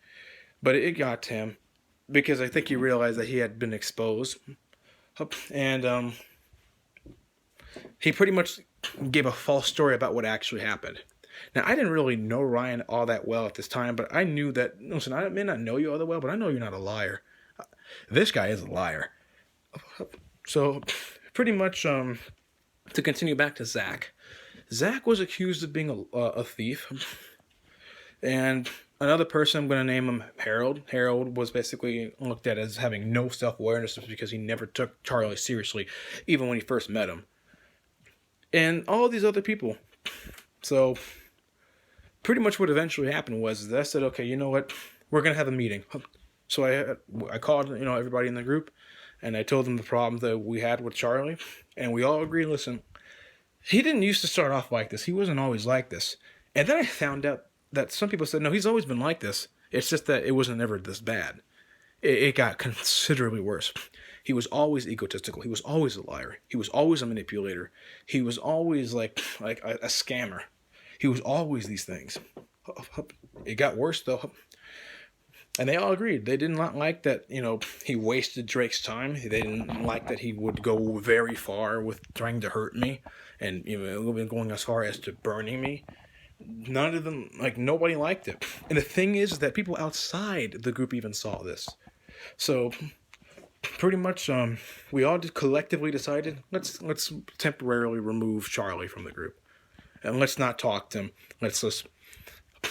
But it got to him. Because I think he realized that he had been exposed. And he pretty much gave a false story about what actually happened. Now, I didn't really know Ryan all that well at this time. But I knew that, listen, I may not know you all that well, but I know you're not a liar. This guy is a liar. So, pretty much, to continue back to Zach. Zach was accused of being a thief. And another person, I'm going to name him Harold. Harold was basically looked at as having no self-awareness because he never took Charlie seriously, even when he first met him. And all these other people. So, pretty much what eventually happened was that I said, "Okay, you know what? We're going to have a meeting." So I called, everybody in the group, and I told them the problem that we had with Charlie. And we all agreed, listen, he didn't used to start off like this. He wasn't always like this. And then I found out that some people said, no, he's always been like this. It's just that it wasn't ever this bad. It got considerably worse. He was always egotistical. He was always a liar. He was always a manipulator. He was always like a scammer. He was always these things. It got worse, though. And they all agreed. They did not like that, he wasted Drake's time. They didn't like that he would go very far with trying to hurt me. And, even going as far as to burning me. None of them, nobody liked it. And the thing is that people outside the group even saw this. So, pretty much, we all just collectively decided, let's temporarily remove Charlie from the group. And let's not talk to him. Let's just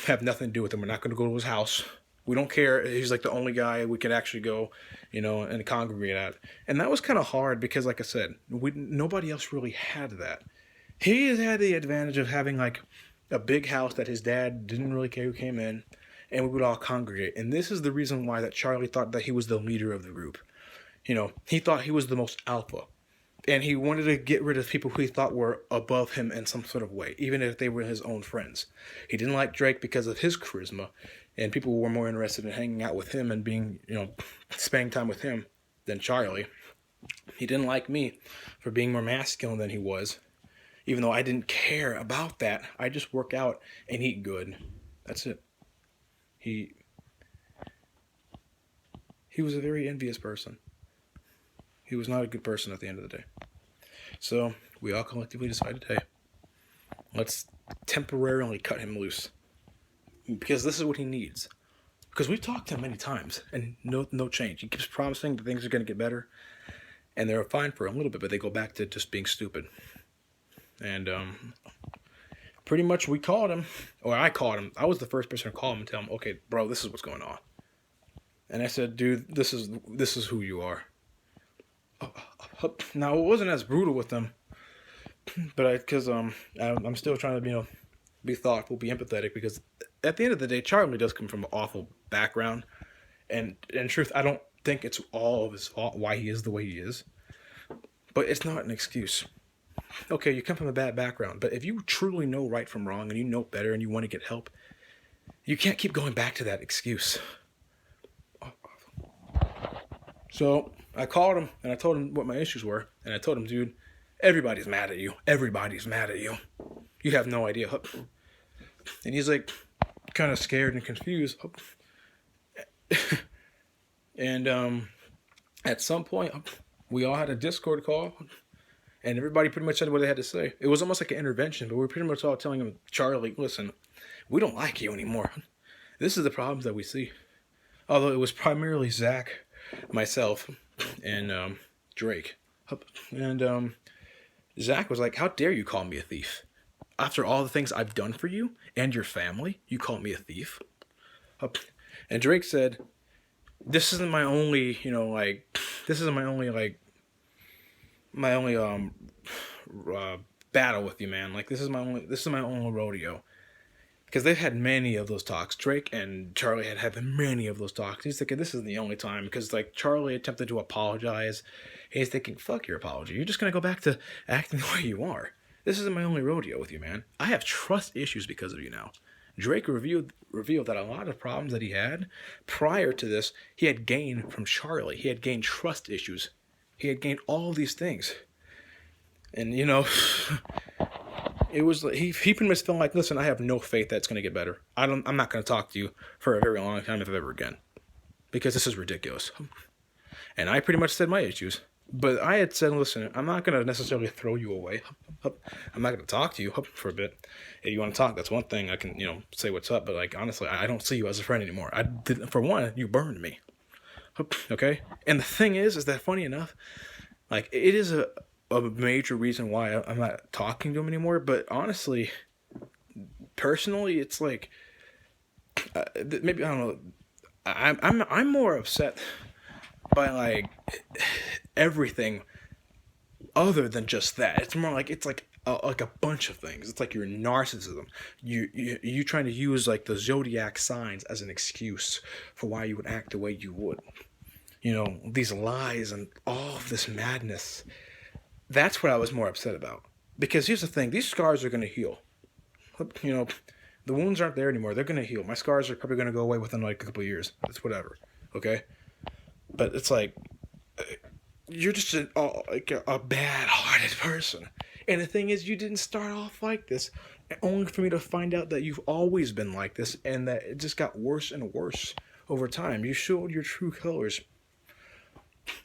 have nothing to do with him. We're not going to go to his house. We don't care. He's like the only guy we could actually go, and congregate at. And that was kind of hard because, like I said, nobody else really had that. He has had the advantage of having like a big house that his dad didn't really care who came in, and we would all congregate. And this is the reason why that Charlie thought that he was the leader of the group. He thought he was the most alpha. And he wanted to get rid of people who he thought were above him in some sort of way, even if they were his own friends. He didn't like Drake because of his charisma, and people were more interested in hanging out with him and being, spending time with him than Charlie. He didn't like me for being more masculine than he was, even though I didn't care about that. I just work out and eat good. That's it. He was a very envious person. He was not a good person at the end of the day. So we all collectively decided, hey, let's temporarily cut him loose. Because this is what he needs. Because we've talked to him many times, and no change. He keeps promising that things are going to get better, and they're fine for a little bit, but they go back to just being stupid. And pretty much we called him, or I called him. I was the first person to call him and tell him, okay, bro, this is what's going on. And I said, dude, this is who you are. Now, it wasn't as brutal with them, but because I'm still trying to, be thoughtful, be empathetic, because at the end of the day, Charlie does come from an awful background, and in truth, I don't think it's all of his fault why he is the way he is, but it's not an excuse. Okay, you come from a bad background, but if you truly know right from wrong, and you know better, and you want to get help, you can't keep going back to that excuse. So I called him, and I told him what my issues were, and I told him, dude, everybody's mad at you. Everybody's mad at you. You have no idea. And he's like, kind of scared and confused. And at some point, we all had a Discord call, and everybody pretty much said what they had to say. It was almost like an intervention, but we were pretty much all telling him, Charlie, listen, we don't like you anymore. This is the problems that we see. Although it was primarily Zach, myself, and Drake. And Zach was like, how dare you call me a thief? After all the things I've done for you and your family, you call me a thief? And Drake said, this isn't my only, battle with you, man. Like, this is my only rodeo. Because they've had many of those talks. Drake and Charlie had many of those talks. He's thinking, this isn't the only time. Because, like, Charlie attempted to apologize. He's thinking, fuck your apology. You're just going to go back to acting the way you are. This isn't my only rodeo with you, man. I have trust issues because of you now. Drake revealed that a lot of problems that he had prior to this, he had gained from Charlie. He had gained trust issues. He had gained all these things. And, it was he pretty much felt like, listen, I have no faith that it's going to get better. I'm not going to talk to you for a very long time, if ever again, because this is ridiculous. And I pretty much said my issues, but I had said, listen, I'm not going to necessarily throw you away. I'm not going to talk to you for a bit. If you want to talk, that's one thing. I can, say what's up, but like, honestly, I don't see you as a friend anymore. For one, you burned me. Okay. And the thing is that funny enough, like, it is a major reason why I'm not talking to him anymore. But honestly, personally, it's like, maybe, I don't know. I'm more upset by like everything other than just that. It's more like, it's like a bunch of things. It's like your narcissism. You trying to use like the zodiac signs as an excuse for why you would act the way you would. These lies and all of this madness. That's what I was more upset about. Because here's the thing. These scars are going to heal. The wounds aren't there anymore. They're going to heal. My scars are probably going to go away within like a couple of years. It's whatever. Okay? But it's like, you're just a bad-hearted person. And the thing is, you didn't start off like this. Only for me to find out that you've always been like this. And that it just got worse and worse over time. You showed your true colors.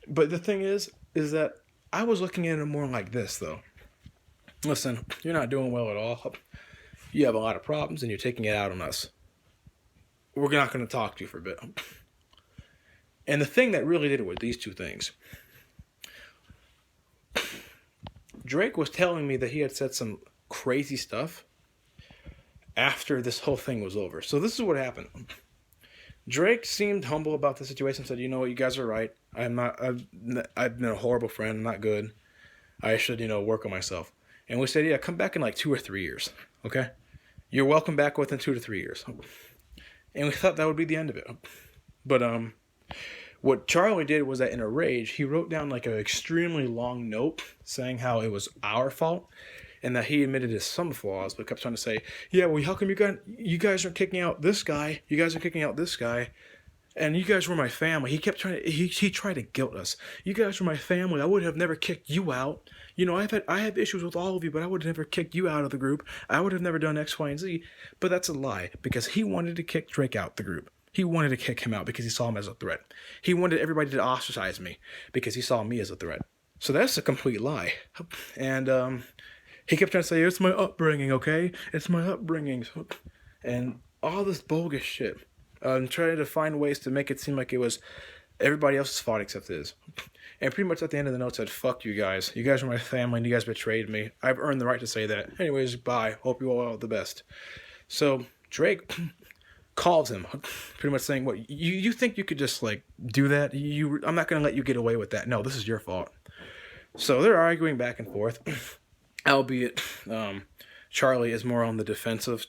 But the thing is that I was looking at it more like this, though. Listen, you're not doing well at all. You have a lot of problems, and you're taking it out on us. We're not going to talk to you for a bit. And the thing that really did it were these two things. Drake was telling me that he had said some crazy stuff after this whole thing was over. So this is what happened. Drake seemed humble about the situation. Said, "You know what? You guys are right. I've been a horrible friend. I'm not good. I should, work on myself." And we said, "Yeah, come back in like 2 or 3 years. Okay, you're welcome back within 2 to 3 years." And we thought that would be the end of it. But what Charlie did was that in a rage, he wrote down like an extremely long note saying how it was our fault and that he admitted his some flaws, but kept trying to say, "Yeah, well, how come you guys are kicking out this guy? You guys are kicking out this guy, and you guys were my family." He kept trying to he tried to guilt us. "You guys were my family. I would have never kicked you out. I have issues with all of you, but I would have never kicked you out of the group. I would have never done X, Y, and Z." But that's a lie because he wanted to kick Drake out the group. He wanted to kick him out because he saw him as a threat. He wanted everybody to ostracize me because he saw me as a threat. So that's a complete lie. And he kept trying to say, "It's my upbringing, okay? It's my upbringing." And all this bogus shit. Trying to find ways to make it seem like it was everybody else's fault except his. And pretty much at the end of the note said, "Fuck you guys. You guys are my family and you guys betrayed me. I've earned the right to say that. Anyways, bye. Hope you all the best." So Drake calls him, pretty much saying, "What, you think you could just like do that? I'm not going to let you get away with that. No, this is your fault." So they're arguing back and forth, albeit Charlie is more on the defensive,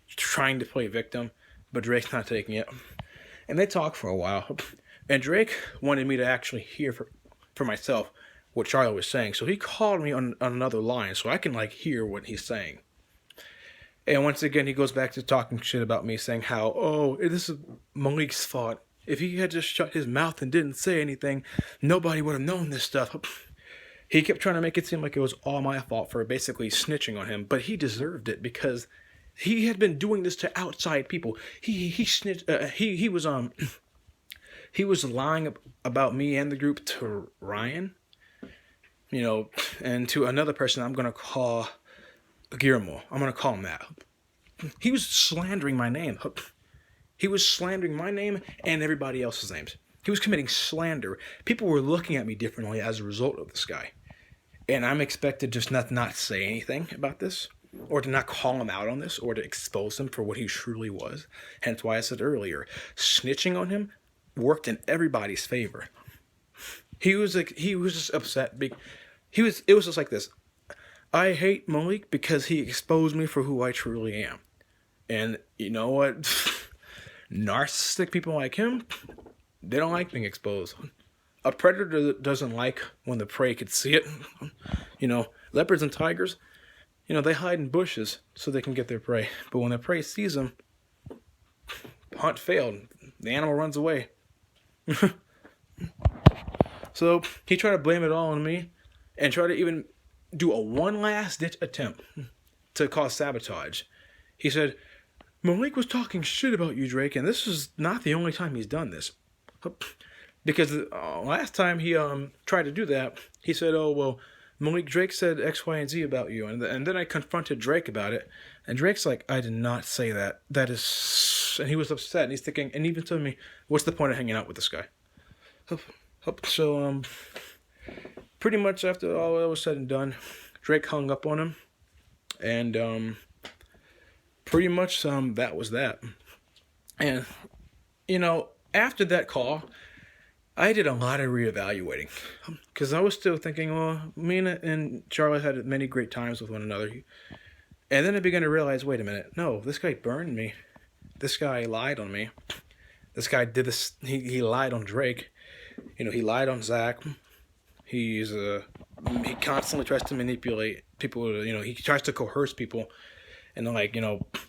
trying to play victim, but Drake's not taking it. And they talk for a while, and Drake wanted me to actually hear for myself what Charlie was saying, so he called me on another line so I can like hear what he's saying. And once again, he goes back to talking shit about me, saying how, "Oh, this is Malik's fault. If he had just shut his mouth and didn't say anything, nobody would have known this stuff." He kept trying to make it seem like it was all my fault for basically snitching on him, but he deserved it because he had been doing this to outside people. He snitched. He was he was lying about me and the group to Ryan, and to another person I'm gonna call Guillermo. I'm gonna call him that. He was slandering my name. He was slandering my name and everybody else's names. He was committing slander. People were looking at me differently as a result of this guy. And I'm expected just not say anything about this, or to not call him out on this, or to expose him for what he truly was. Hence why I said earlier, snitching on him worked in everybody's favor. He was just upset. It was just like this. I hate Malik because he exposed me for who I truly am. And you know what? Narcissistic people like him, they don't like being exposed. A predator doesn't like when the prey could see it. Leopards and tigers, they hide in bushes so they can get their prey. But when the prey sees them, hunt failed. The animal runs away. So he tried to blame it all on me and try to even do a one last ditch attempt to cause sabotage. He said, "Malik was talking shit about you, Drake, and this is not the only time he's done this." Because last time he tried to do that, he said, "Oh, well, Malik, Drake said X, Y, and Z about you." And then I confronted Drake about it. And Drake's like, "I did not say that. That is..." And he was upset. And he's thinking, and even told me, "What's the point of hanging out with this guy?" So, pretty much after all that was said and done, Drake hung up on him. And pretty much that was that. And, after that call, I did a lot of reevaluating because I was still thinking, well, me and Charlotte had many great times with one another. And then I began to realize, wait a minute, no, this guy burned me. This guy lied on me. This guy did this. He lied on Drake. He lied on Zach. He constantly tries to manipulate people. He tries to coerce people and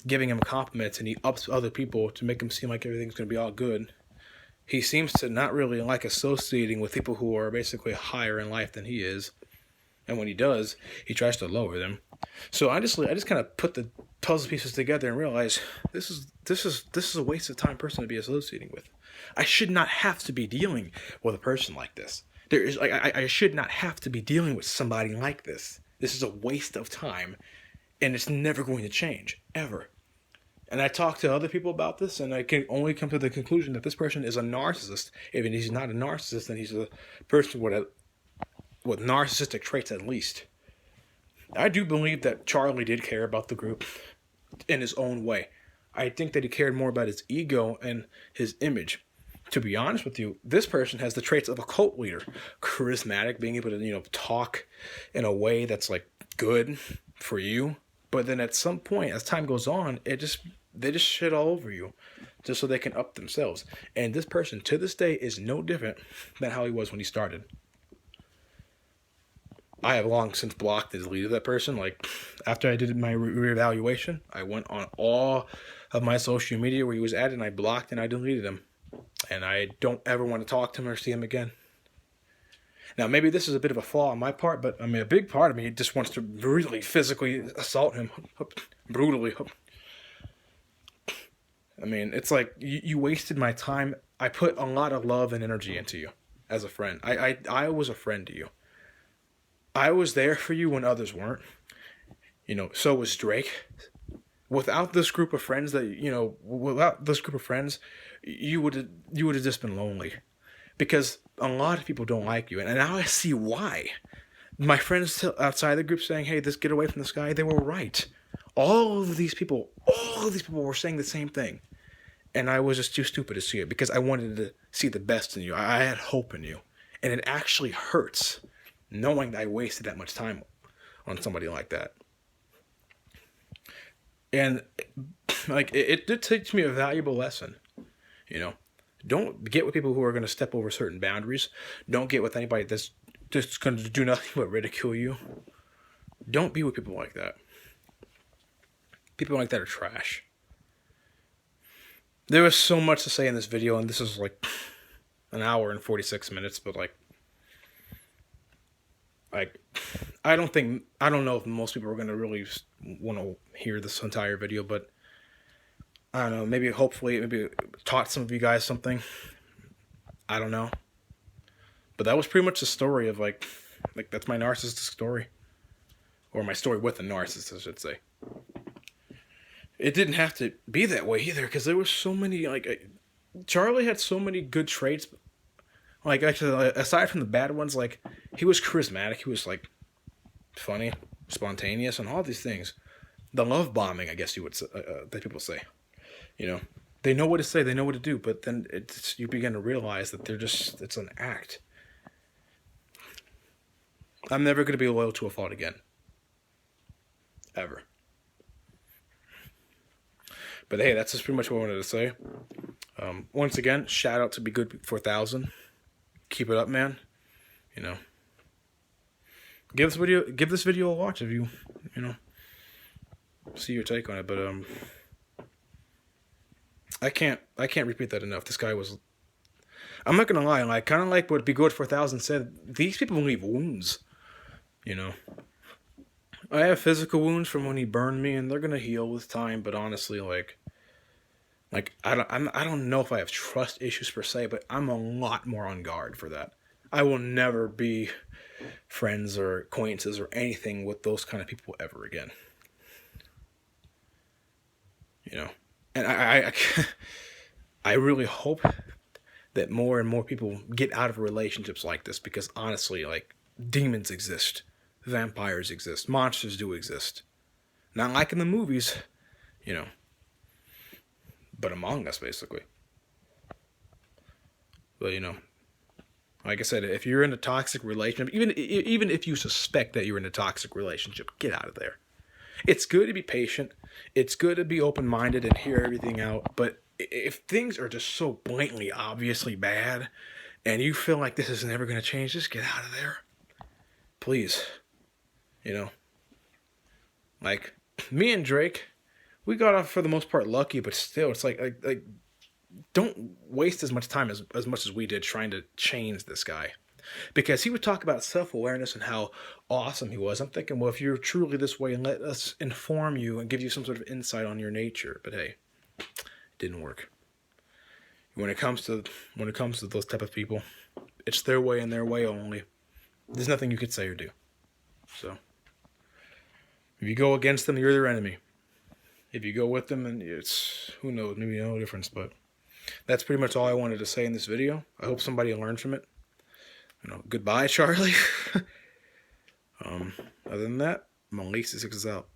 giving him compliments, and he ups other people to make them seem like everything's going to be all good. He seems to not really like associating with people who are basically higher in life than he is. And when he does, he tries to lower them. So I just kind of put the puzzle pieces together and realized this is a waste of time person to be associating with. I should not have to be dealing with a person like this. I should not have to be dealing with somebody like this. This is a waste of time, and it's never going to change, ever. And I talked to other people about this, and I can only come to the conclusion that this person is a narcissist. If he's not a narcissist, then he's a person with narcissistic traits at least. I do believe that Charlie did care about the group in his own way. I think that he cared more about his ego and his image. To be honest with you, this person has the traits of a cult leader. Charismatic, being able to, talk in a way that's like good for you. But then at some point, as time goes on, they just shit all over you just so they can up themselves. And this person to this day is no different than how he was when he started. I have long since blocked and deleted that person. Like, after I did my reevaluation, I went on all of my social media where he was at, and I blocked and I deleted him. And I don't ever want to talk to him or see him again. Now, maybe this is a bit of a flaw on my part, but I mean, a big part of me just wants to really physically assault him. Brutally. I mean, it's like, you wasted my time. I put a lot of love and energy into you as a friend. I was a friend to you. I was there for you when others weren't. So was Drake. Without this group of friends you would have just been lonely. Because a lot of people don't like you. And now I see why. My friends outside the group saying, hey, get away from this guy, they were right. All of these people were saying the same thing. And I was just too stupid to see it because I wanted to see the best in you. I had hope in you. And it actually hurts knowing that I wasted that much time on somebody like that. And like, it did teach me a valuable lesson. Don't get with people who are going to step over certain boundaries. Don't get with anybody that's just going to do nothing but ridicule you. Don't be with people like that. People like that are trash. There was so much to say in this video, and this is like an hour and 46 minutes, but like I don't know if most people are going to really want to hear this entire video, but I don't know, maybe taught some of you guys something. I don't know. But that was pretty much the story of like that's my narcissistic story. Or my story with a narcissist, I should say. It didn't have to be that way either, because there were so many, Charlie had so many good traits. Like, actually, aside from the bad ones, like, he was charismatic, he was, like, funny, spontaneous, and all these things. The love bombing, I guess you would say, that people say. They know what to say, they know what to do, but then you begin to realize that it's an act. I'm never going to be loyal to a fault again. Ever. But hey, that's just pretty much what I wanted to say. Once again, shout out to Be Good 4000. Keep it up, man. Give this video a watch if you see your take on it. But I can't repeat that enough. This guy was, I'm not gonna lie, kind of like what Be Good 4000 said. These people leave wounds. I have physical wounds from when he burned me, and they're gonna heal with time. But honestly, I don't know if I have trust issues per se, but I'm a lot more on guard for that. I will never be friends or acquaintances or anything with those kind of people ever again. And I really hope that more and more people get out of relationships like this, because honestly, demons exist, vampires exist, monsters do exist. Not like in the movies, but among us, basically. But, like I said, if you're in a toxic relationship, even if you suspect that you're in a toxic relationship, get out of there. It's good to be patient. It's good to be open-minded and hear everything out. But if things are just so blatantly, obviously bad, and you feel like this is never going to change, just get out of there. Please. Me and Drake, we got off for the most part lucky, but still, it's like don't waste as much time as much as we did trying to change this guy. Because he would talk about self-awareness and how awesome he was. I'm thinking, well, if you're truly this way, let us inform you and give you some sort of insight on your nature. But hey, it didn't work. When it comes to those type of people, it's their way and their way only. There's nothing you could say or do. So, if you go against them, you're their enemy. If you go with them, then it's, who knows, maybe no difference. But that's pretty much all I wanted to say in this video. I hope somebody learned from it. Goodbye, Charlie. Other than that, Malisa 6 is out.